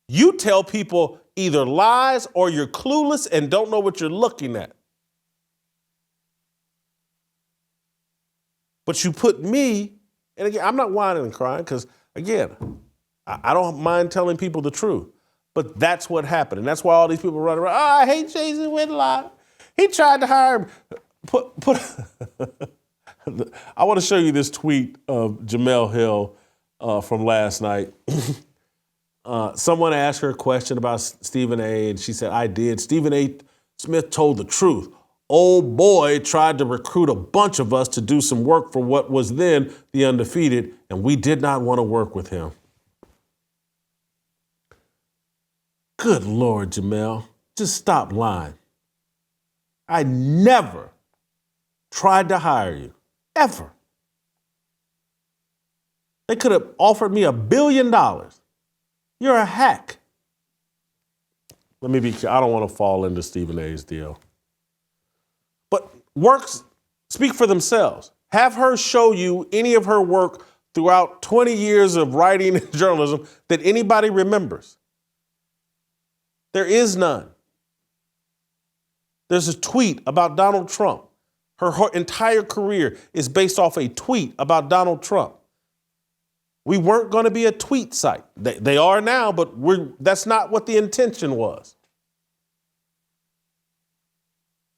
you tell people either lies or you're clueless and don't know what you're looking at. But you put me, and again, I'm not whining and crying because, again, I don't mind telling people the truth. But that's what happened. And that's why all these people run around, I hate Jason Whitlock. He tried to hire him. I want to show you this tweet of Jemele Hill from last night. Someone asked her a question about Stephen A, and she said, I did. Stephen A. Smith told the truth. Old boy tried to recruit a bunch of us to do some work for what was then the Undefeated, and we did not want to work with him. Good Lord, Jemele, just stop lying. I never tried to hire you, ever. They could have offered me $1 billion. You're a hack. Let me be clear. I don't want to fall into Stephen A's deal. But works speak for themselves. Have her show you any of her work throughout 20 years of writing and journalism that anybody remembers. There is none. There's a tweet about Donald Trump. Her entire career is based off a tweet about Donald Trump. We weren't going to be a tweet site. They are now, but that's not what the intention was.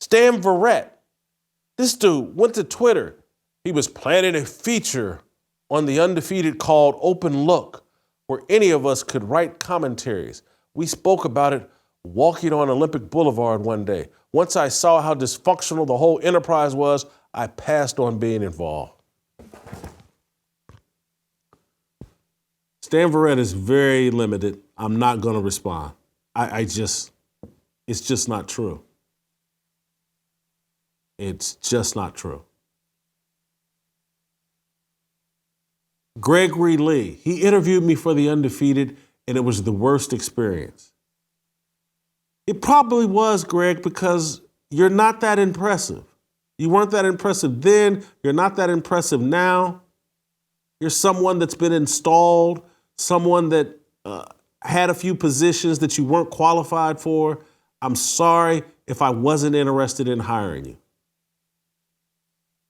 Stan Verrett, this dude went to Twitter. He was planning a feature on the Undefeated called Open Look, where any of us could write commentaries. We spoke about it walking on Olympic Boulevard one day. Once I saw how dysfunctional the whole enterprise was, I passed on being involved. Stan Verrett is very limited. I'm not going to respond. It's just not true. It's just not true. Gregory Lee, he interviewed me for the Undefeated, and it was the worst experience. It probably was, Greg, because you're not that impressive. You weren't that impressive then. You're not that impressive now. You're someone that's been installed, someone that had a few positions that you weren't qualified for. I'm sorry if I wasn't interested in hiring you.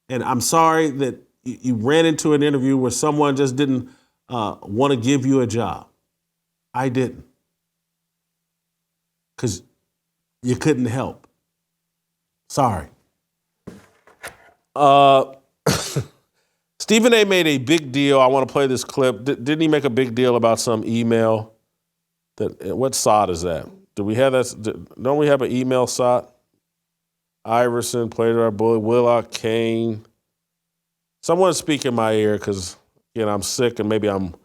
And I'm sorry that you ran into an interview where someone just didn't want to give you a job. I didn't. Because you couldn't help. Sorry. Stephen A made a big deal. I want to play this clip. Didn't he make a big deal about some email? What site is that? Do we have that? Don't we have an email site? Iverson, played our bully, Whitlock, Kane. Someone speak in my ear because, I'm sick and maybe I'm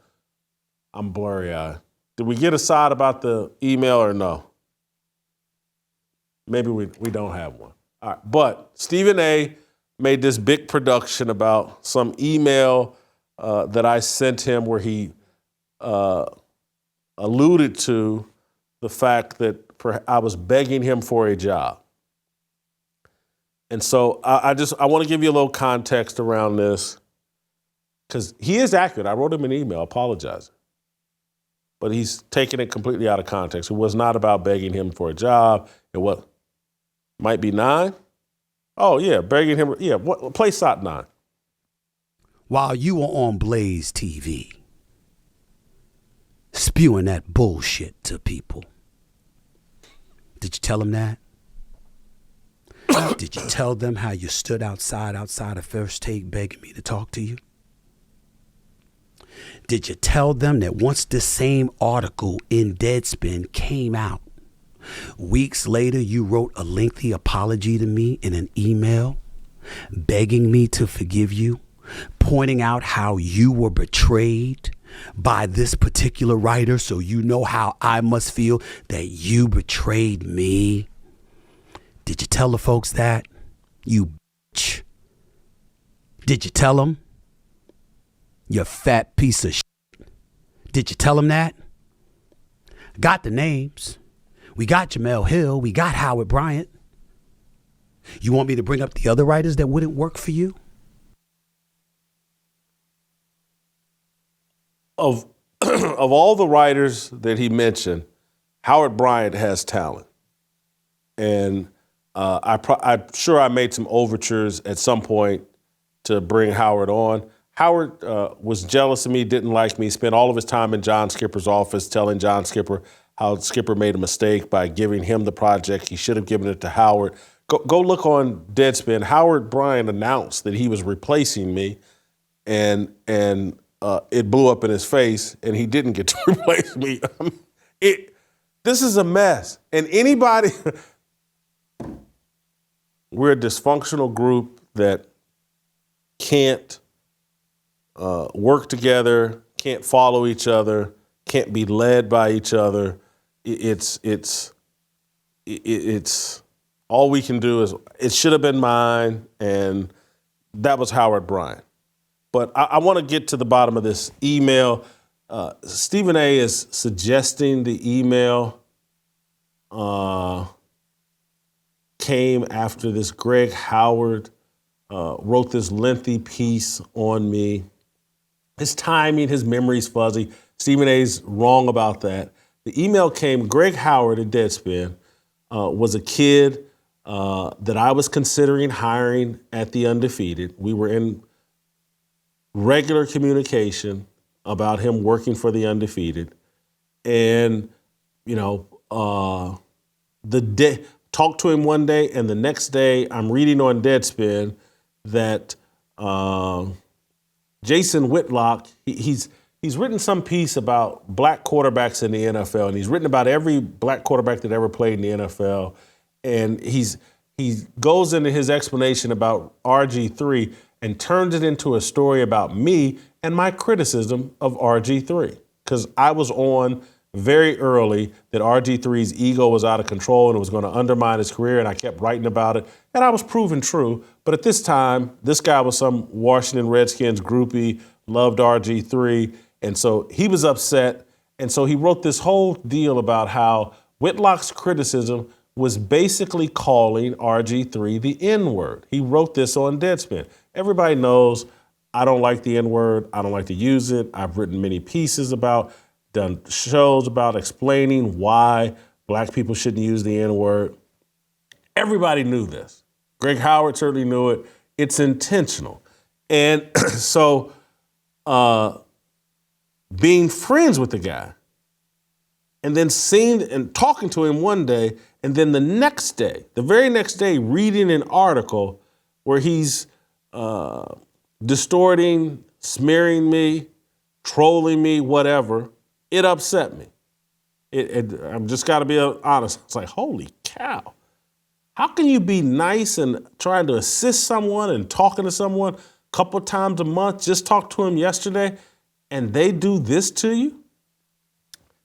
blurry-eyed. Did we get a side about the email or no? Maybe we don't have one. All right, but Stephen A made this big production about some email that I sent him where he alluded to the fact that I was begging him for a job. And so I want to give you a little context around this because he is accurate. I wrote him an email apologizing. But he's taking it completely out of context. It was not about begging him for a job. It might be 9. Oh, yeah, begging him. Yeah, play SOT 9. While you were on Blaze TV, spewing that bullshit to people, did you tell them that? Did you tell them how you stood outside of First Take begging me to talk to you? Did you tell them that once this same article in Deadspin came out, weeks later you wrote a lengthy apology to me in an email, begging me to forgive you, pointing out how you were betrayed by this particular writer, so you know how I must feel that you betrayed me? Did you tell the folks that? You bitch. Did you tell them? You fat piece of shit. Did you tell them that? Got the names. We got Jemele Hill. We got Howard Bryant. You want me to bring up the other writers that wouldn't work for you? Of all the writers that he mentioned, Howard Bryant has talent. And I'm sure I made some overtures at some point to bring Howard on. Howard was jealous of me, didn't like me, spent all of his time in John Skipper's office telling John Skipper how Skipper made a mistake by giving him the project. He should have given it to Howard. Go look on Deadspin. Howard Bryant announced that he was replacing me, and it blew up in his face, and he didn't get to replace me. This is a mess. And anybody, we're a dysfunctional group that can't work together, can't follow each other, can't be led by each other. It's all we can do is, it should have been mine, and that was Howard Bryant. But I want to get to the bottom of this email. Stephen A is suggesting the email came after this Greg Howard wrote this lengthy piece on me. His timing, his memory's fuzzy. Stephen A's wrong about that. The email came, Greg Howard at Deadspin was a kid that I was considering hiring at the Undefeated. We were in regular communication about him working for the Undefeated. And, talked to him one day, and the next day I'm reading on Deadspin that Jason Whitlock, he's written some piece about black quarterbacks in the NFL, and he's written about every black quarterback that ever played in the NFL. And he goes into his explanation about RG3 and turns it into a story about me and my criticism of RG3. Because I was on very early that RG3's ego was out of control and it was going to undermine his career, and I kept writing about it, and I was proven true. But at this time, this guy was some Washington Redskins groupie loved RG3, and so he was upset, and so he wrote this whole deal about how Whitlock's criticism was basically calling RG3 the N-word. He wrote this on Deadspin. Everybody knows I don't like the N-word. I don't like to use it. I've written many pieces about, done shows about explaining why black people shouldn't use the N-word. Everybody knew this. Greg Howard certainly knew it. It's intentional. And so being friends with the guy and then seeing and talking to him one day, and then the next day, the very next day, reading an article where he's distorting, smearing me, trolling me, whatever, it upset me. I've just got to be honest. It's like, holy cow. How can you be nice and trying to assist someone and talking to someone a couple times a month, just talked to him yesterday, and they do this to you?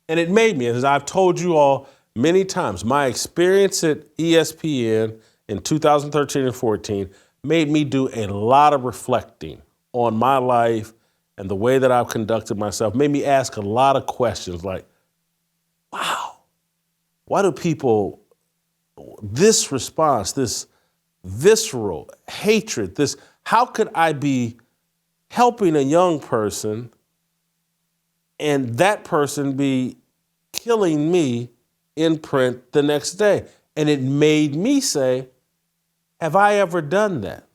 And it made me, as I've told you all many times, my experience at ESPN in 2013 and 14 made me do a lot of reflecting on my life and the way that I've conducted myself, made me ask a lot of questions like, wow, why do people, this response, this visceral hatred, this, how could I be helping a young person and that person be killing me in print the next day? And it made me say, have I ever done that?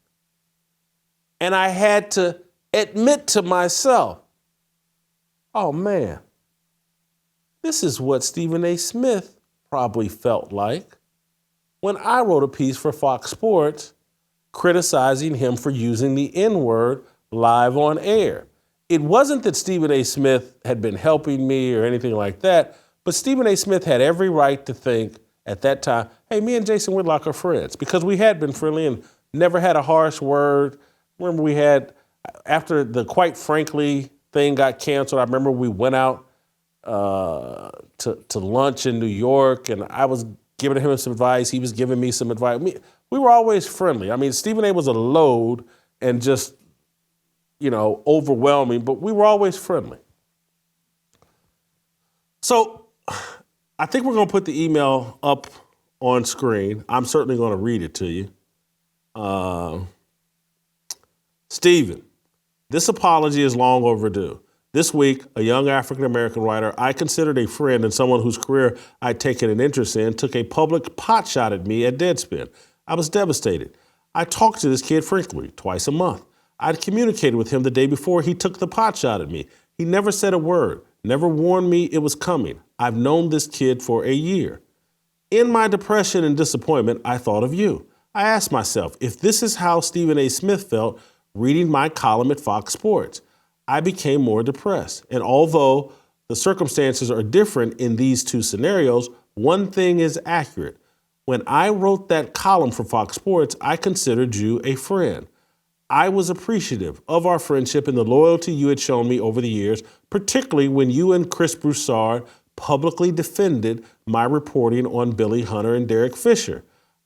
And I had to admit to myself, oh man, this is what Stephen A. Smith probably felt like when I wrote a piece for Fox Sports criticizing him for using the N-word live on air. It wasn't that Stephen A. Smith had been helping me or anything like that, but Stephen A. Smith had every right to think at that time, hey, me and Jason Whitlock are friends, because we had been friendly and never had a harsh word. Remember we had, after the Quite Frankly thing got canceled, I remember we went out to lunch in New York, and I was giving him some advice. He was giving me some advice. We were always friendly. I mean, Stephen A. was a load and just, overwhelming, but we were always friendly. So I think we're going to put the email up on screen. I'm certainly going to read it to you. Stephen, this apology is long overdue. This week, a young African-American writer I considered a friend and someone whose career I'd taken an interest in took a public potshot at me at Deadspin. I was devastated. I talked to this kid frequently, twice a month. I'd communicated with him the day before he took the potshot at me. He never said a word, never warned me it was coming. I've known this kid for a year. In my depression and disappointment, I thought of you. I asked myself if this is how Stephen A. Smith felt reading my column at Fox Sports. I became more depressed. And although the circumstances are different in these two scenarios, one thing is accurate. When I wrote that column for Fox Sports, I considered you a friend. I was appreciative of our friendship and the loyalty you had shown me over the years, particularly when you and Chris Broussard publicly defended my reporting on Billy Hunter and Derek Fisher.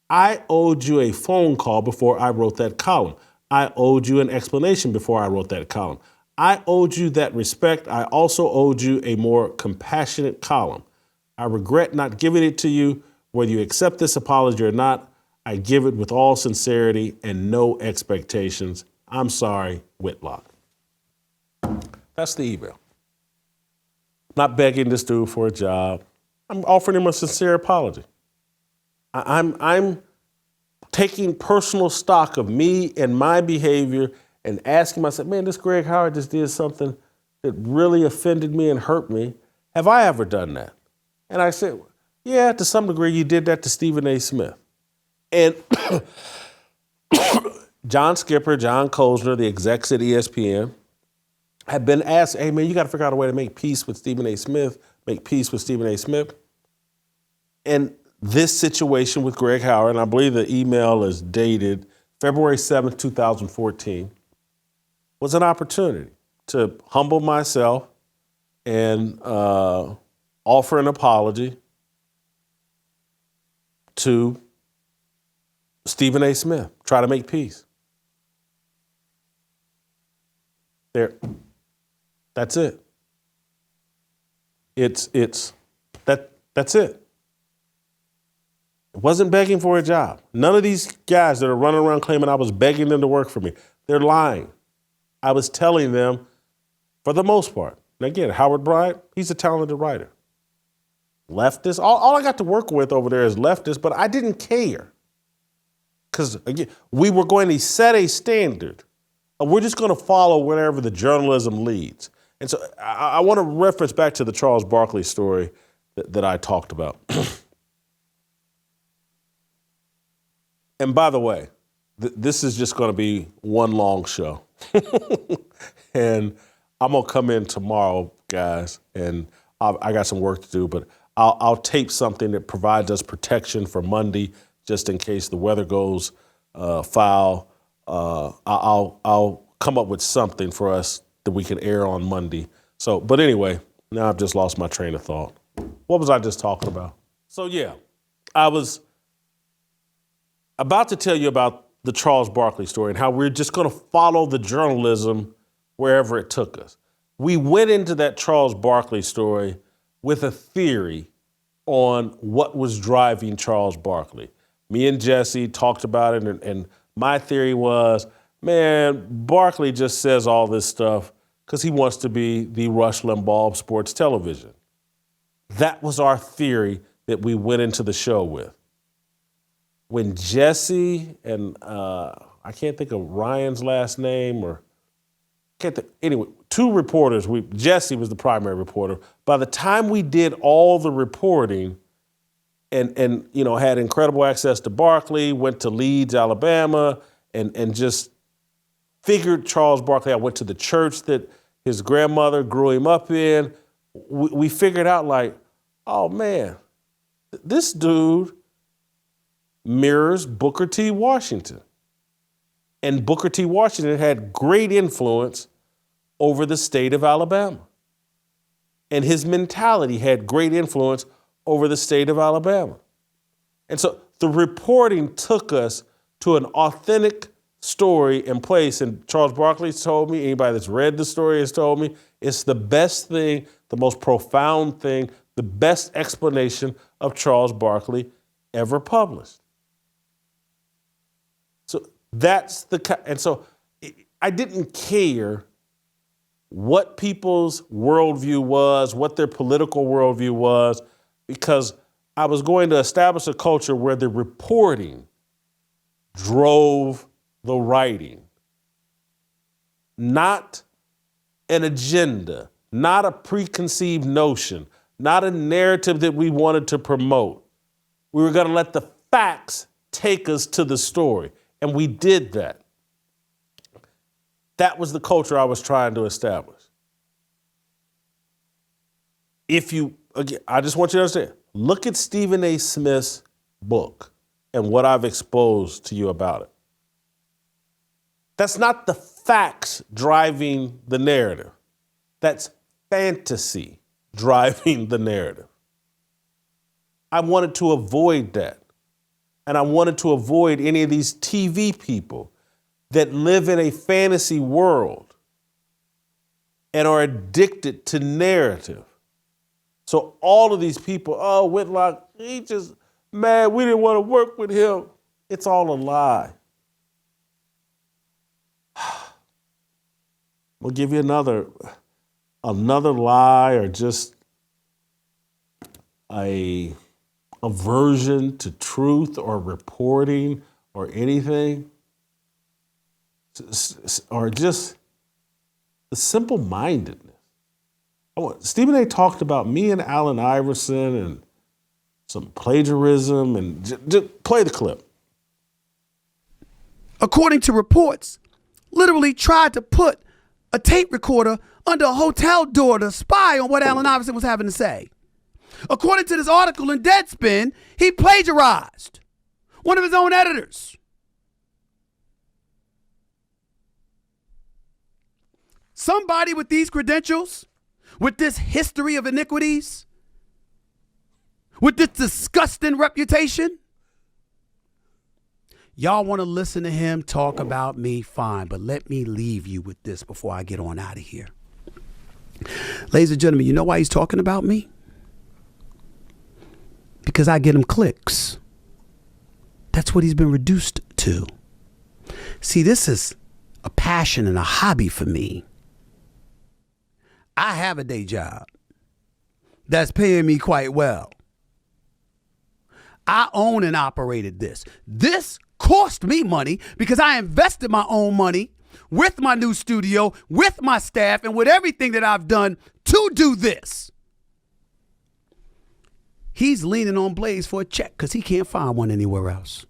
I owed you a phone call before I wrote that column. I owed you an explanation before I wrote that column. I owed you that respect. I also owed you a more compassionate column. I regret not giving it to you. Whether you accept this apology or not, I give it with all sincerity and no expectations. I'm sorry, Whitlock. That's the email. Not begging this dude for a job. I'm offering him a sincere apology. I'm taking personal stock of me and my behavior and asking myself, man, this Greg Howard just did something that really offended me and hurt me. Have I ever done that? And I said, yeah, to some degree you did that to Stephen A. Smith. And John Skipper, John Kozner, the execs at ESPN, have been asked, hey man, you got to figure out a way to make peace with Stephen A. Smith, make peace with Stephen A. Smith. And this situation with Greg Howard, and I believe the email is dated February 7th, 2014, was an opportunity to humble myself and offer an apology to Stephen A. Smith, try to make peace. There, That's it. That's it. It wasn't begging for a job. None of these guys that are running around claiming I was begging them to work for me, they're lying. I was telling them, for the most part. And again, Howard Bryant, he's a talented writer. Leftist, all I got to work with over there is leftist, but I didn't care. Because again, we were going to set a standard. We're just going to follow wherever the journalism leads. And so I want to reference back to the Charles Barkley story that I talked about. And by the way, this is just going to be one long show. And I'm going to come in tomorrow, guys, and I got some work to do, but I'll tape something that provides us protection for Monday, just in case the weather goes foul. I'll come up with something for us that we can air on Monday. So, but anyway, now I've just lost my train of thought. What was I just talking about? So yeah, I was about to tell you about the Charles Barkley story and how we're just going to follow the journalism wherever it took us. We went into that Charles Barkley story with a theory on what was driving Charles Barkley. Me and Jesse talked about it, and my theory was, man, Barkley just says all this stuff because he wants to be the Rush Limbaugh of sports television. That was our theory that we went into the show with. When Jesse and I can't think of Ryan's last name, or anyway, two reporters. Jesse was the primary reporter. By the time we did all the reporting, and had incredible access to Barkley, went to Leeds, Alabama, and just figured Charles Barkley. I went to the church that his grandmother grew him up in. We figured out like, oh man, this dude mirrors Booker T. Washington. And Booker T. Washington had great influence over the state of Alabama. And his mentality had great influence over the state of Alabama. And so the reporting took us to an authentic story and place. And Charles Barkley's told me, anybody that's read the story has told me, it's the best thing, the most profound thing, the best explanation of Charles Barkley ever published. So and so I didn't care what people's worldview was, what their political worldview was, because I was going to establish a culture where the reporting drove the writing, not an agenda, not a preconceived notion, not a narrative that we wanted to promote. We were going to let the facts take us to the story, and we did that. That was the culture I was trying to establish. Again, I just want you to understand, look at Stephen A. Smith's book and what I've exposed to you about it. That's not the facts driving the narrative. That's fantasy driving the narrative. I wanted to avoid that. And I wanted to avoid any of these TV people that live in a fantasy world and are addicted to narrative. So all of these people, oh, Whitlock, we didn't want to work with him. It's all a lie. We'll give you another lie, or just a aversion to truth or reporting or anything, or just the simple-mindedness. Stephen A. talked about me and Allen Iverson and some plagiarism, and just play the clip. According to reports, literally tried to put a tape recorder under a hotel door to spy on what Allen Iverson was having to say. According to this article in Deadspin, he plagiarized one of his own editors. Somebody with these credentials, with this history of iniquities, with this disgusting reputation, y'all want to listen to him talk about me, fine, but let me leave you with this before I get on out of here. Ladies and gentlemen, you know why he's talking about me? Because I get him clicks. That's what he's been reduced to. See, this is a passion and a hobby for me. I have a day job that's paying me quite well. I own and operated this. This cost me money because I invested my own money with my new studio, with my staff, and with everything that I've done to do this. He's leaning on Blaze for a check because he can't find one anywhere else.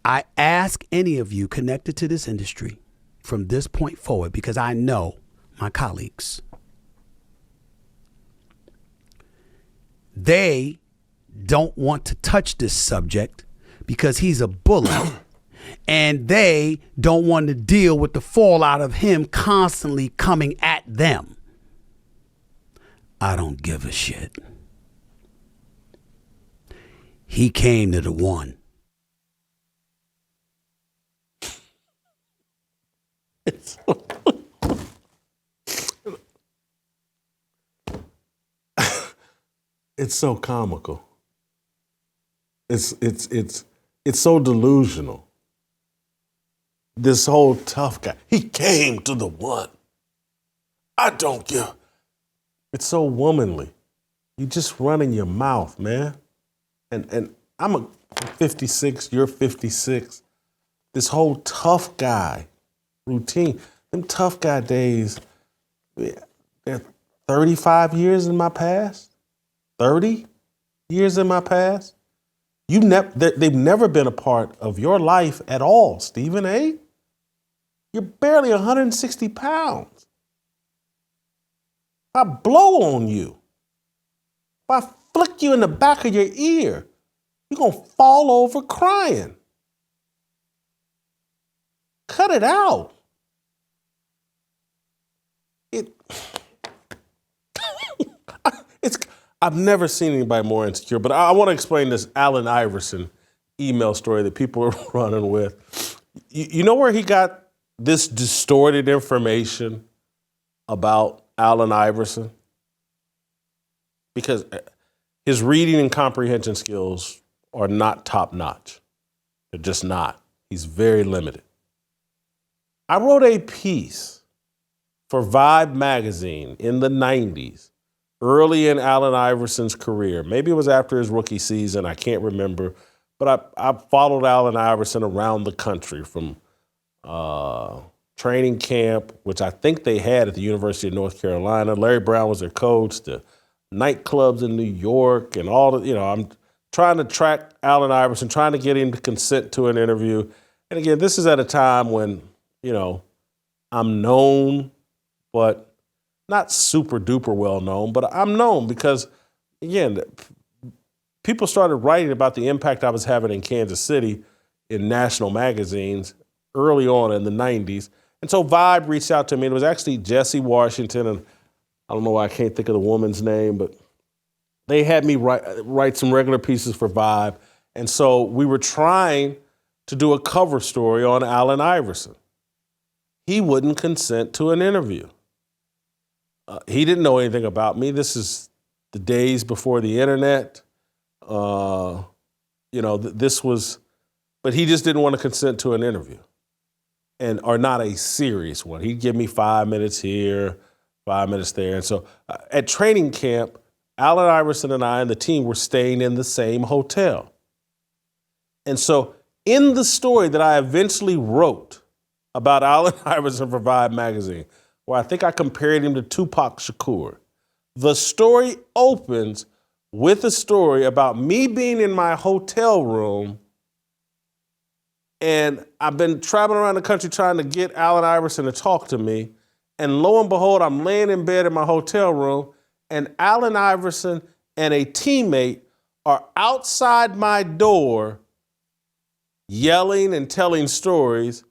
I ask any of you connected to this industry from this point forward, because I know my colleagues. They don't want to touch this subject because he's a bully, and they don't want to deal with the fallout of him constantly coming at them. I don't give a shit. He came to the one. It's so comical. It's so delusional. This whole tough guy, he came to the one. I don't give. It's so womanly. You just running your mouth, man. And I'm 56, you're 56. This whole tough guy routine, them tough guy days, they're 35 years in my past, 30 years in my past. They've never been a part of your life at all, Stephen A. You're barely 160 pounds. If I blow on you, if I flick you in the back of your ear, you're going to fall over crying. Cut it out. I've never seen anybody more insecure, but I want to explain this Allen Iverson email story that people are running with. You know where he got this distorted information about Allen Iverson? Because his reading and comprehension skills are not top notch. They're just not. He's very limited. I wrote a piece for Vibe magazine in the 90s, early in Allen Iverson's career. Maybe it was after his rookie season, I can't remember. But I followed Allen Iverson around the country from training camp, which I think they had at the University of North Carolina. Larry Brown was their coach, to nightclubs in New York and all the, I'm trying to track Allen Iverson, trying to get him to consent to an interview. And again, this is at a time when, I'm known, but not super duper well known, but I'm known because, again, people started writing about the impact I was having in Kansas City in national magazines early on in the 90s. And so Vibe reached out to me. It was actually Jesse Washington, and I don't know why I can't think of the woman's name, but they had me write some regular pieces for Vibe. And so we were trying to do a cover story on Allen Iverson. He wouldn't consent to an interview. He didn't know anything about me. This is the days before the internet. This was, but he just didn't want to consent to an interview, or not a serious one. He'd give me 5 minutes here, 5 minutes there. And so at training camp, Allen Iverson and I and the team were staying in the same hotel. And so in the story that I eventually wrote about Allen Iverson for Vibe magazine, where I think I compared him to Tupac Shakur, the story opens with a story about me being in my hotel room, and I've been traveling around the country trying to get Allen Iverson to talk to me, and lo and behold, I'm laying in bed in my hotel room, and Allen Iverson and a teammate are outside my door yelling and telling stories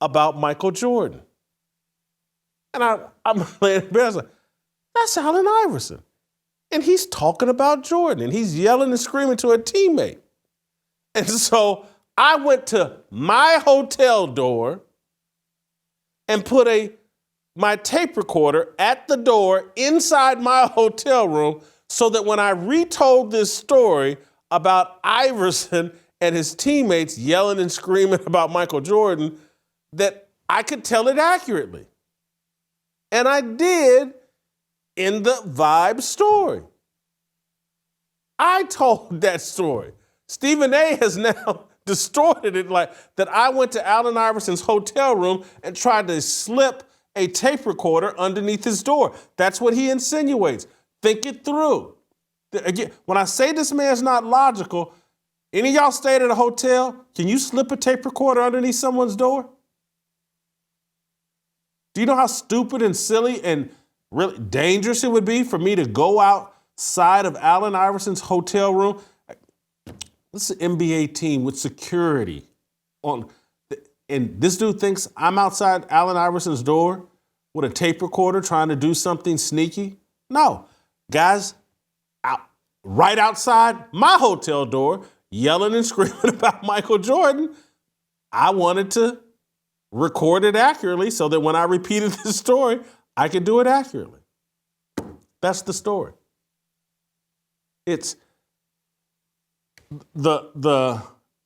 about Michael Jordan. And I'm laying in bed, I was like, that's Allen Iverson. And he's talking about Jordan, and he's yelling and screaming to a teammate. And so I went to my hotel door and put a my tape recorder at the door inside my hotel room so that when I retold this story about Iverson and his teammates yelling and screaming about Michael Jordan, that I could tell it accurately. And I did in the Vibe story. I told that story. Stephen A has now distorted it like that I went to Allen Iverson's hotel room and tried to slip a tape recorder underneath his door. That's what he insinuates. Think it through. Again, when I say this man's not logical, any of y'all stayed at a hotel, can you slip a tape recorder underneath someone's door? Do you know how stupid and silly and really dangerous it would be for me to go outside of Allen Iverson's hotel room? This is an NBA team with security on, and this dude thinks I'm outside Allen Iverson's door with a tape recorder trying to do something sneaky? No, guys, right outside my hotel door, yelling and screaming about Michael Jordan. I wanted to record it accurately so that when I repeated the story, I could do it accurately. That's the story. It's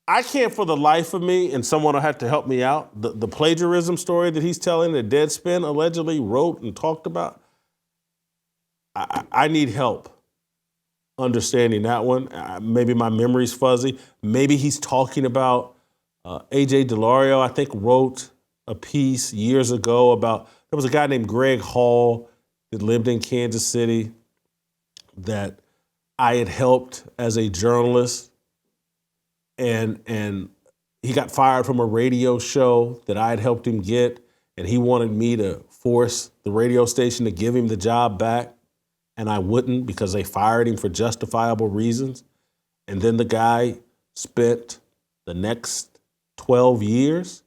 I can't for the life of me, and someone will have to help me out, the plagiarism story that he's telling that Deadspin allegedly wrote and talked about. I need help understanding that one. Maybe my memory's fuzzy. Maybe he's talking about A.J. Delario, I think, wrote a piece years ago about, there was a guy named Greg Hall that lived in Kansas City that I had helped as a journalist, and he got fired from a radio show that I had helped him get, and he wanted me to force the radio station to give him the job back, and I wouldn't because they fired him for justifiable reasons. And then the guy spent the next 12 years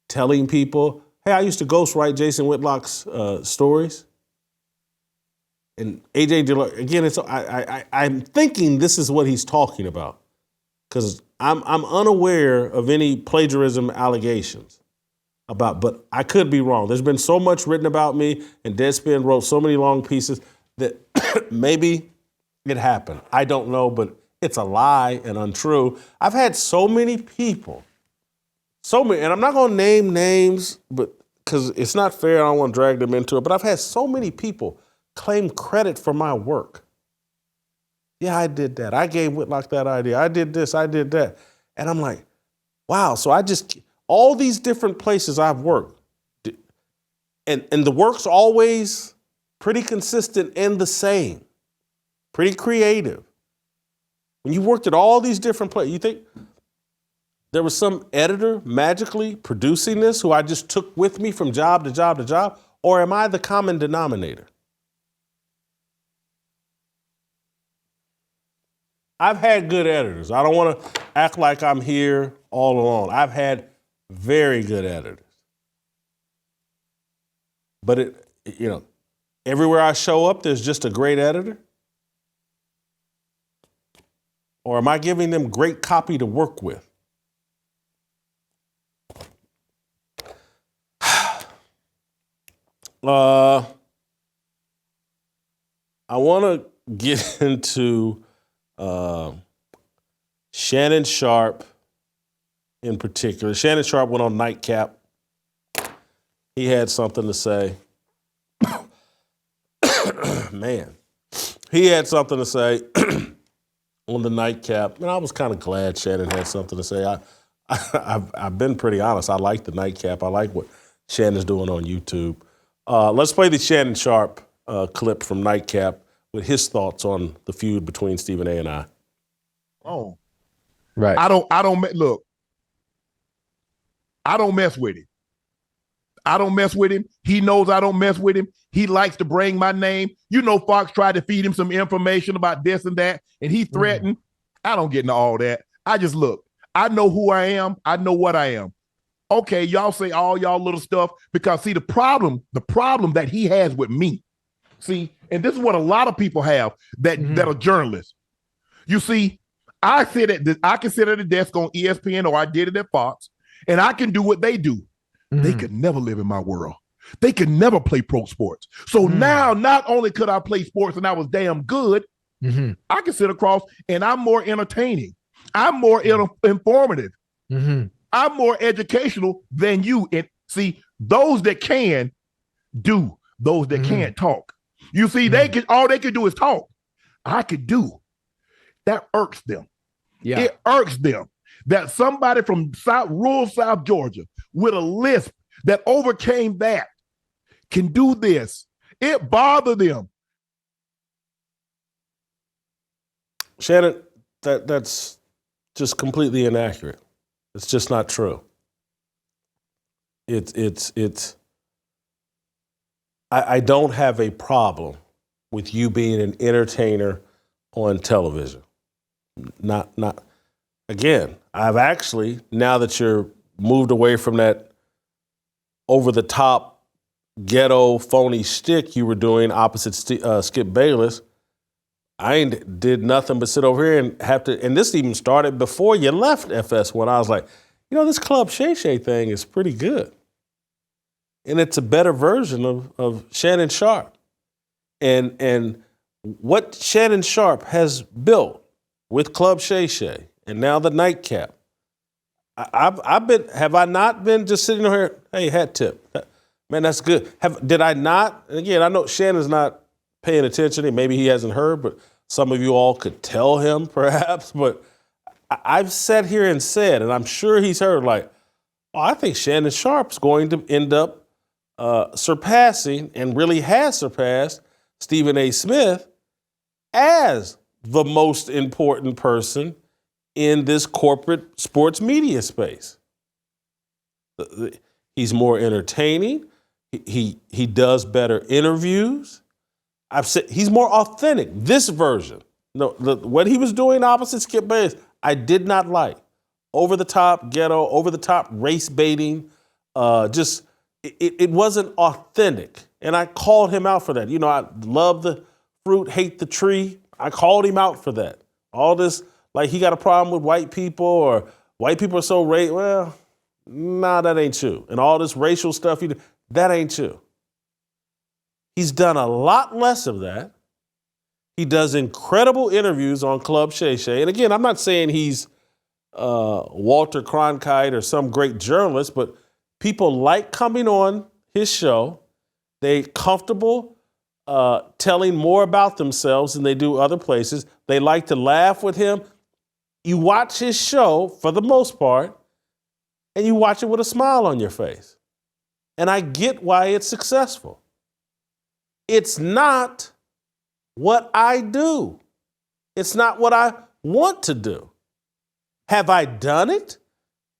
telling people, hey, I used to ghostwrite Jason Whitlock's stories. And AJ Dillard, again, I'm thinking this is what he's talking about, because I'm unaware of any plagiarism allegations but I could be wrong. There's been so much written about me, and Deadspin wrote so many long pieces that maybe it happened. I don't know, but it's a lie and untrue. I've had so many people, and I'm not going to name names, but because it's not fair, I don't want to drag them into it, but I've had so many people claim credit for my work. Yeah, I did that. I gave Whitlock that idea. I did this, I did that. And I'm like, wow, so all these different places I've worked, and the work's always pretty consistent and the same, pretty creative. When you worked at all these different places, you think there was some editor magically producing this who I just took with me from job to job to job, or am I the common denominator? I've had good editors. I don't want to act like I'm here all alone. I've had very good editors. But everywhere I show up, there's just a great editor? Or am I giving them great copy to work with? I want to get into Shannon Sharpe in particular. Shannon Sharpe went on Nightcap. He had something to say. Man, he had something to say on the Nightcap, and I was kind of glad Shannon had something to say. I've been pretty honest. I like the Nightcap. I like what Shannon's doing on YouTube. Let's play the Shannon Sharpe clip from Nightcap with his thoughts on the feud between Stephen A and I. Oh, right. I don't look. I don't mess with him. I don't mess with him. He knows I don't mess with him. He likes to bring my name. Fox tried to feed him some information about this and that, and he threatened. I don't get into all that. I just look. I know who I am. I know what I am. Okay, y'all say all y'all little stuff because see the problem that he has with me. See, and this is what a lot of people have that are journalists. You see, I can sit at a desk on ESPN or I did it at Fox, and I can do what they do. They could never live in my world They could never play pro sports. So now not only could I play sports and I was damn good, I can sit across and I'm more entertaining. I'm more informative. I'm more educational than you. And see, those that can do, those that can't talk. You see, all they can do is talk. I could do. That irks them. Yeah. It irks them that somebody from rural South Georgia with a lisp that overcame that can do this. It bothered them. Shannon, that's just completely inaccurate. It's just not true. I don't have a problem with you being an entertainer on television. Not again, I've actually, now that you're moved away from that over-the-top ghetto phony shtick you were doing opposite Skip Bayless, I ain't did nothing but sit over here and have to, and this even started before you left FS1. I was like, this Club Shay Shay thing is pretty good. And it's a better version of Shannon Sharpe. And what Shannon Sharpe has built with Club Shay Shay and now the nightcap, have I not been just sitting here, hey, hat tip. Man, that's good. Did I not? And again, I know Shannon's not paying attention, and maybe he hasn't heard, but some of you all could tell him perhaps. But I've sat here and said, and I'm sure he's heard, like, I think Shannon Sharpe's going to end up surpassing, and really has surpassed, Stephen A. Smith as the most important person in this corporate sports media space. He's more entertaining. He does better interviews. I've said he's more authentic. This version, what he was doing opposite Skip Bayless, I did not like. Over the top ghetto, over the top race baiting. It wasn't authentic, and I called him out for that. I love the fruit, hate the tree. I called him out for that. All this, like he got a problem with white people, or white people are so well, nah, that ain't you. And all this racial stuff, that ain't you. He's done a lot less of that. He does incredible interviews on Club Shay Shay. And again, I'm not saying he's Walter Cronkite or some great journalist, but people like coming on his show. They're comfortable telling more about themselves than they do other places. They like to laugh with him. You watch his show, for the most part, and you watch it with a smile on your face. And I get why it's successful. It's not what I do. It's not what I want to do. Have I done it?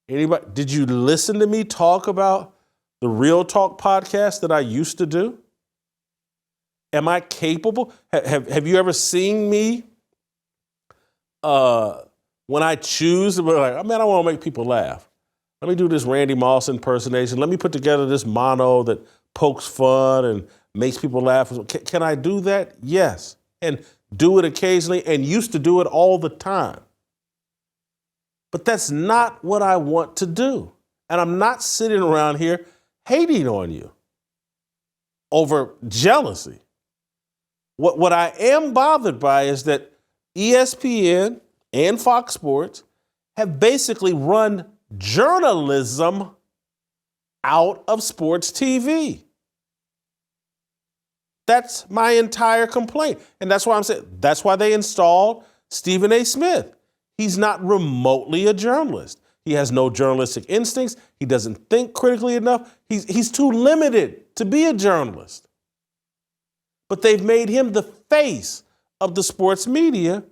Anybody? Did you listen to me talk about the Real Talk podcast that I used to do? Am I capable? Have you ever seen me when I choose to be like, man, I want to make people laugh. Let me do this Randy Moss impersonation. Let me put together this mono that pokes fun and makes people laugh. Can I do that? Yes. And do it occasionally, and used to do it all the time. But that's not what I want to do. And I'm not sitting around here hating on you over jealousy. What I am bothered by is that ESPN and Fox Sports have basically run journalism out of sports TV. That's my entire complaint. And that's why I'm saying, that's why they installed Stephen A. Smith. He's not remotely a journalist. He has no journalistic instincts. He doesn't think critically enough. He's too limited to be a journalist. But they've made him the face of the sports media.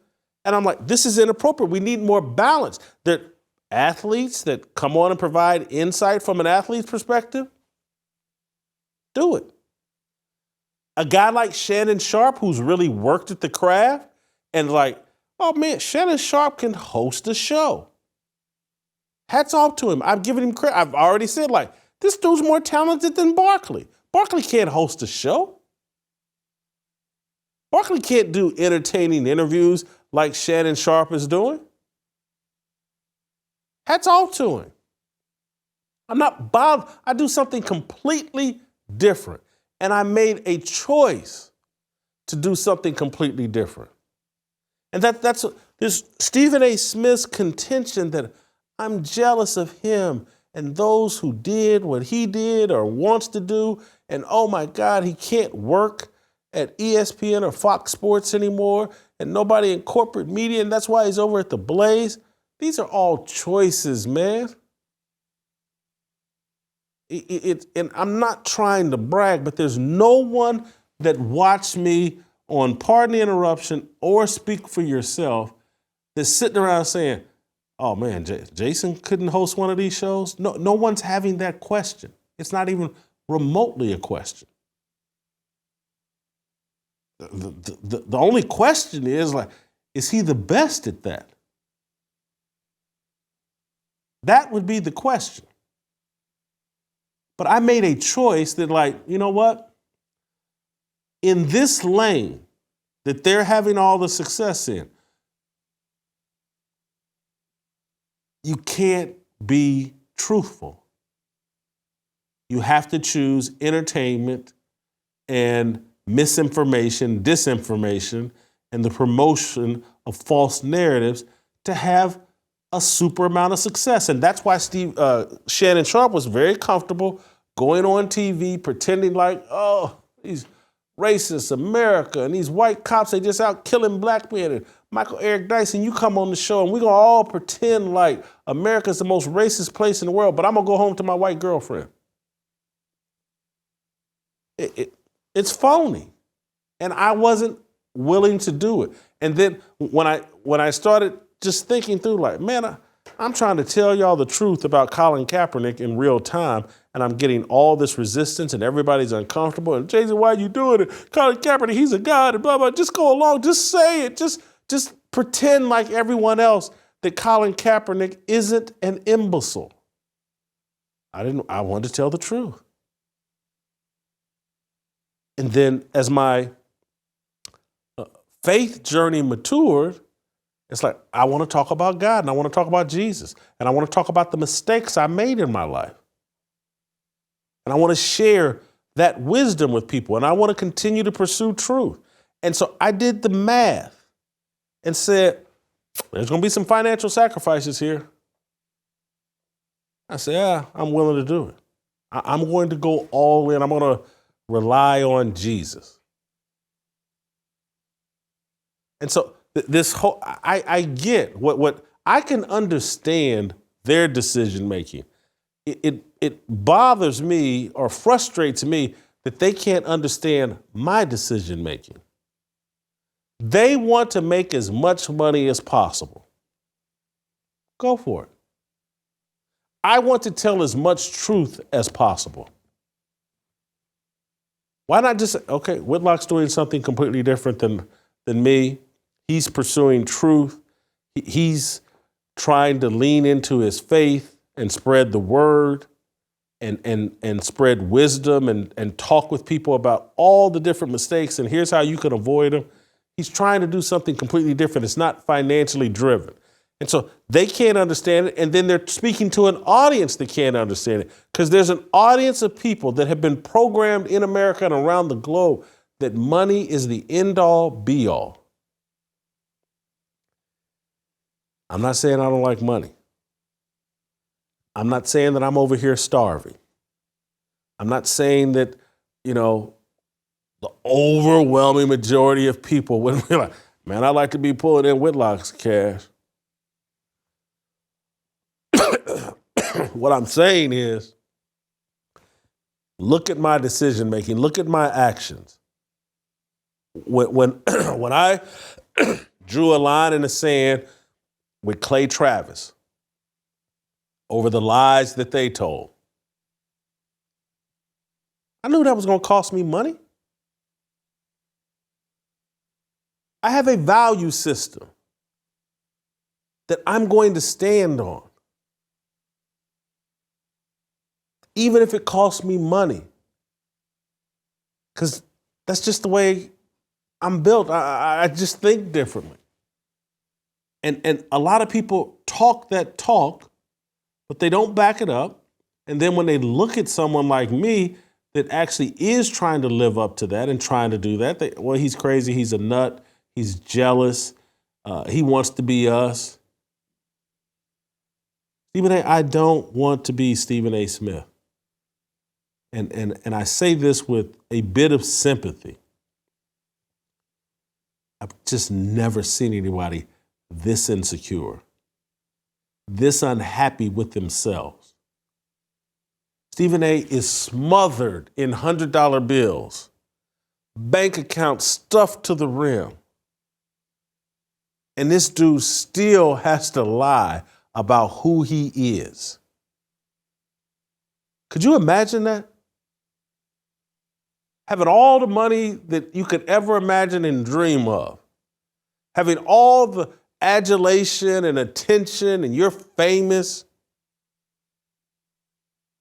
And I'm like, this is inappropriate. We need more balance. There are athletes that come on and provide insight from an athlete's perspective. Do it. A guy like Shannon Sharpe, who's really worked at the craft, and like, oh man, Shannon Sharpe can host a show. Hats off to him. I've given him credit. I've already said, like, this dude's more talented than Barkley. Barkley can't host a show. Barkley can't do entertaining interviews like Shannon Sharpe is doing. Hats off to him. I'm not bothered. I do something completely different. And I made a choice to do something completely different. And there's Stephen A. Smith's contention that I'm jealous of him and those who did what he did or wants to do. And oh my God, he can't work at ESPN or Fox Sports anymore, and nobody in corporate media, and that's why he's over at the Blaze. These are all choices, man. And I'm not trying to brag, but there's no one that watched me on Pardon the Interruption or Speak for Yourself that's sitting around saying, oh man, Jason couldn't host one of these shows. No one's having that question. It's not even remotely a question. The only question is, like, is he the best at that? That would be the question. But I made a choice that, like, you know what? In this lane that they're having all the success in, you can't be truthful. You have to choose entertainment and misinformation, disinformation, and the promotion of false narratives to have a super amount of success. And that's why Shannon Sharpe was very comfortable going on TV, pretending like, oh, these racist America and these white cops, they just out killing black men. And Michael Eric Dyson, you come on the show and we're going to all pretend like America's the most racist place in the world, but I'm going to go home to my white girlfriend. It's phony. And I wasn't willing to do it. And then when I started just thinking through, like, man, I'm trying to tell y'all the truth about Colin Kaepernick in real time, and I'm getting all this resistance and everybody's uncomfortable. And Jason, why are you doing it? Colin Kaepernick, he's a god, and blah, blah. Just go along. Just say it. Just pretend like everyone else that Colin Kaepernick isn't an imbecile. I wanted to tell the truth. And then as my faith journey matured, it's like, I want to talk about God and I want to talk about Jesus and I want to talk about the mistakes I made in my life. And I want to share that wisdom with people and I want to continue to pursue truth. And so I did the math and said, there's going to be some financial sacrifices here. I said, yeah, I'm willing to do it. I'm going to go all in. I'm going to rely on Jesus. And so this whole, I get what I can understand their decision making. It bothers me or frustrates me that they can't understand my decision making. They want to make as much money as possible. Go for it. I want to tell as much truth as possible. Why not just say, okay, Whitlock's doing something completely different than me. He's pursuing truth. He's trying to lean into his faith and spread the word and spread wisdom and talk with people about all the different mistakes. And here's how you can avoid them. He's trying to do something completely different. It's not financially driven. And so they can't understand it. And then they're speaking to an audience that can't understand it because there's an audience of people that have been programmed in America and around the globe that money is the end all be all. I'm not saying I don't like money. I'm not saying that I'm over here starving. I'm not saying that, the overwhelming majority of people would be like, man, I'd like to be pulling in Whitlock's cash. What I'm saying is, look at my decision making, look at my actions. When I drew a line in the sand with Clay Travis over the lies that they told, I knew that was going to cost me money. I have a value system that I'm going to stand on, even if it costs me money, because that's just the way I'm built. I just think differently. And a lot of people talk that talk, but they don't back it up. And then when they look at someone like me, that actually is trying to live up to that and trying to do that. Well, he's crazy. He's a nut. He's jealous. He wants to be us. Stephen A., I don't want to be Stephen A. Smith. And I say this with a bit of sympathy. I've just never seen anybody this insecure, this unhappy with themselves. Stephen A. is smothered in $100 bills, bank accounts stuffed to the rim. And this dude still has to lie about who he is. Could you imagine that? Having all the money that you could ever imagine and dream of, having all the adulation and attention, and you're famous,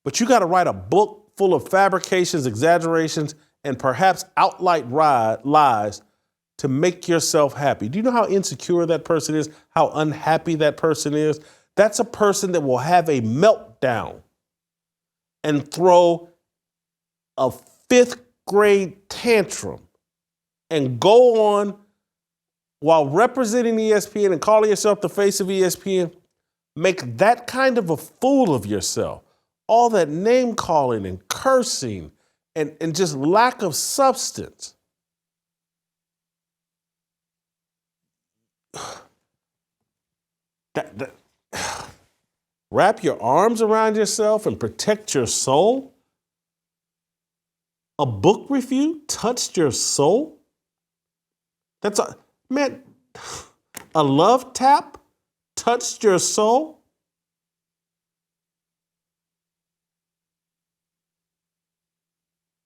but you got to write a book full of fabrications, exaggerations, and perhaps outright lies to make yourself happy. Do you know how insecure that person is? How unhappy that person is? That's a person that will have a meltdown and throw a fifth grade tantrum and go on while representing ESPN and calling yourself the face of ESPN, make that kind of a fool of yourself. All that name calling and cursing and just lack of substance. Wrap your arms around yourself and protect your soul? A book review touched your soul? That's a love tap touched your soul?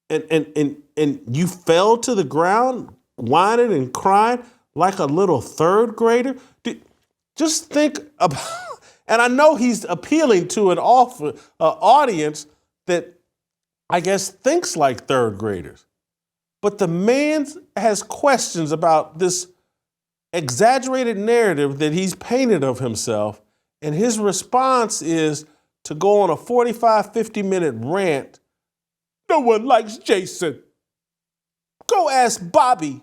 And you fell to the ground whining and crying like a little third grader? Just think about, and I know he's appealing to an audience that I guess thinks like third graders. But the man has questions about this exaggerated narrative that he's painted of himself, and his response is to go on a 45, 50-minute rant. No one likes Jason. Go ask Bobby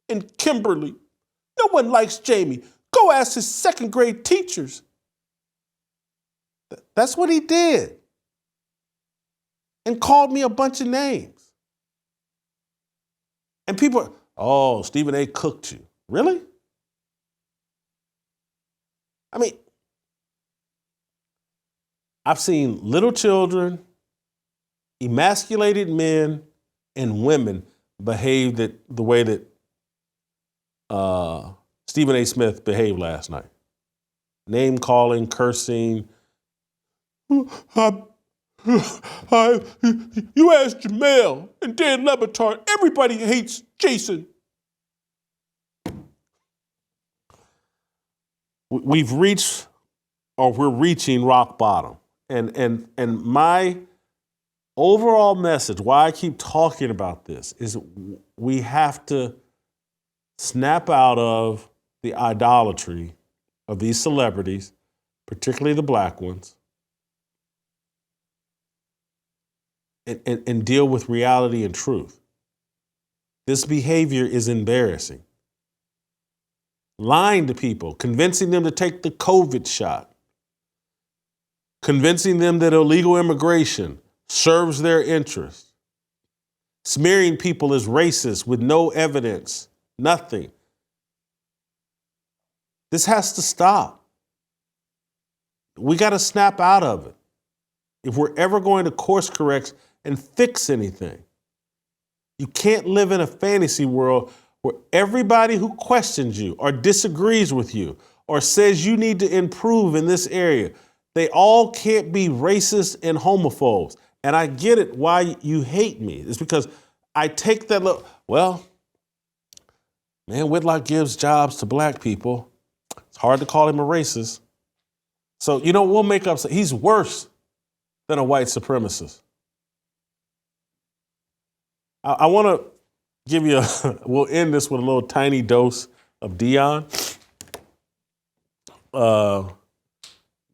and Kimberly. No one likes Jamie. Go ask his second grade teachers. That's what he did. And called me a bunch of names. And people are, oh, Stephen A. cooked you. Really? I mean, I've seen little children, emasculated men, and women behave the way that Stephen A. Smith behaved last night. Name calling, cursing. You asked Jemele and Dan Lebatard, everybody hates Jason. We've reached, or we're reaching rock bottom. And my overall message, why I keep talking about this, is we have to snap out of the idolatry of these celebrities, particularly the black ones, and deal with reality and truth. This behavior is embarrassing. Lying to people, convincing them to take the COVID shot, convincing them that illegal immigration serves their interests, smearing people as racist with no evidence, nothing. This has to stop. We got to snap out of it if we're ever going to course correct and fix anything. You can't live in a fantasy world where everybody who questions you or disagrees with you or says you need to improve in this area, they all can't be racist and homophobes. And I get it why you hate me. It's because I take that look, well, man, Whitlock gives jobs to black people. It's hard to call him a racist. So, we'll make up, he's worse than a white supremacist. I want to give you we'll end this with a little tiny dose of Dion.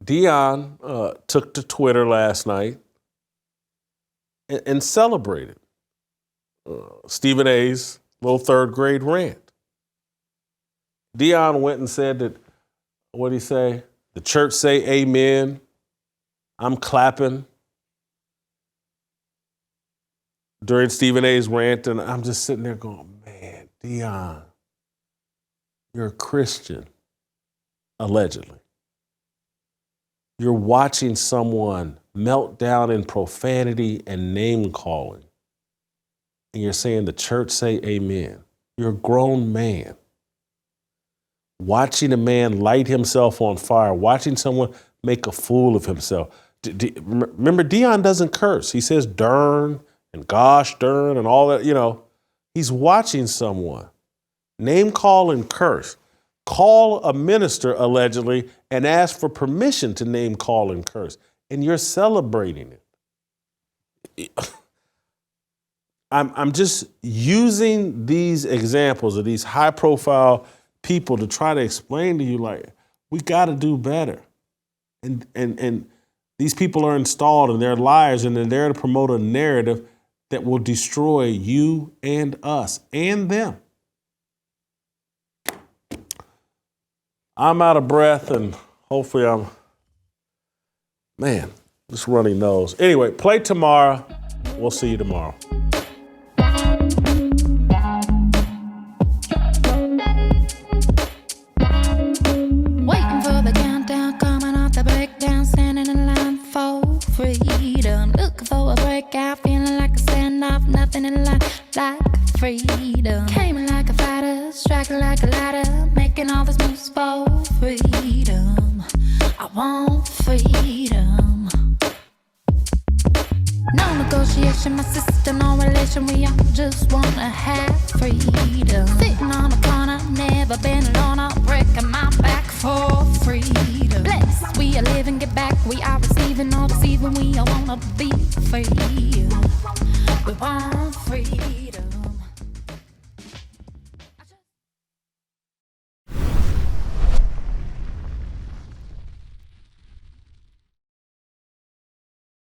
Dion took to Twitter last night and celebrated Stephen A's little third grade rant. Deion went and said that, what'd he say? The church say amen. I'm clapping during Stephen A's rant, and I'm just sitting there going, man, Deion, you're a Christian, allegedly. You're watching someone melt down in profanity and name calling, and you're saying the church say amen. You're a grown man. Watching a man light himself on fire, watching someone make a fool of himself. Remember, Deion doesn't curse. He says darn and gosh darn and all that, you know. He's watching someone name call and curse, call a minister allegedly and ask for permission to name call and curse, and you're celebrating it. I'm just using these examples of these high profile people to try to explain to you, like, we got to do better. And these people are installed and they're liars, and they're there to promote a narrative that will destroy you and us and them. I'm out of breath, and hopefully this runny nose. Anyway, play tomorrow. We'll see you tomorrow. Nothing in life like freedom. Came like a fighter, striking like a ladder, making all this moves for freedom. I want freedom. No negotiation, my sister, no relation. We all just wanna have freedom. Sitting on a corner, never been alone. I'm breaking my back for freedom. Blessed, we are living, get back. We are receiving, all deceiving. We all wanna be free. We want freedom.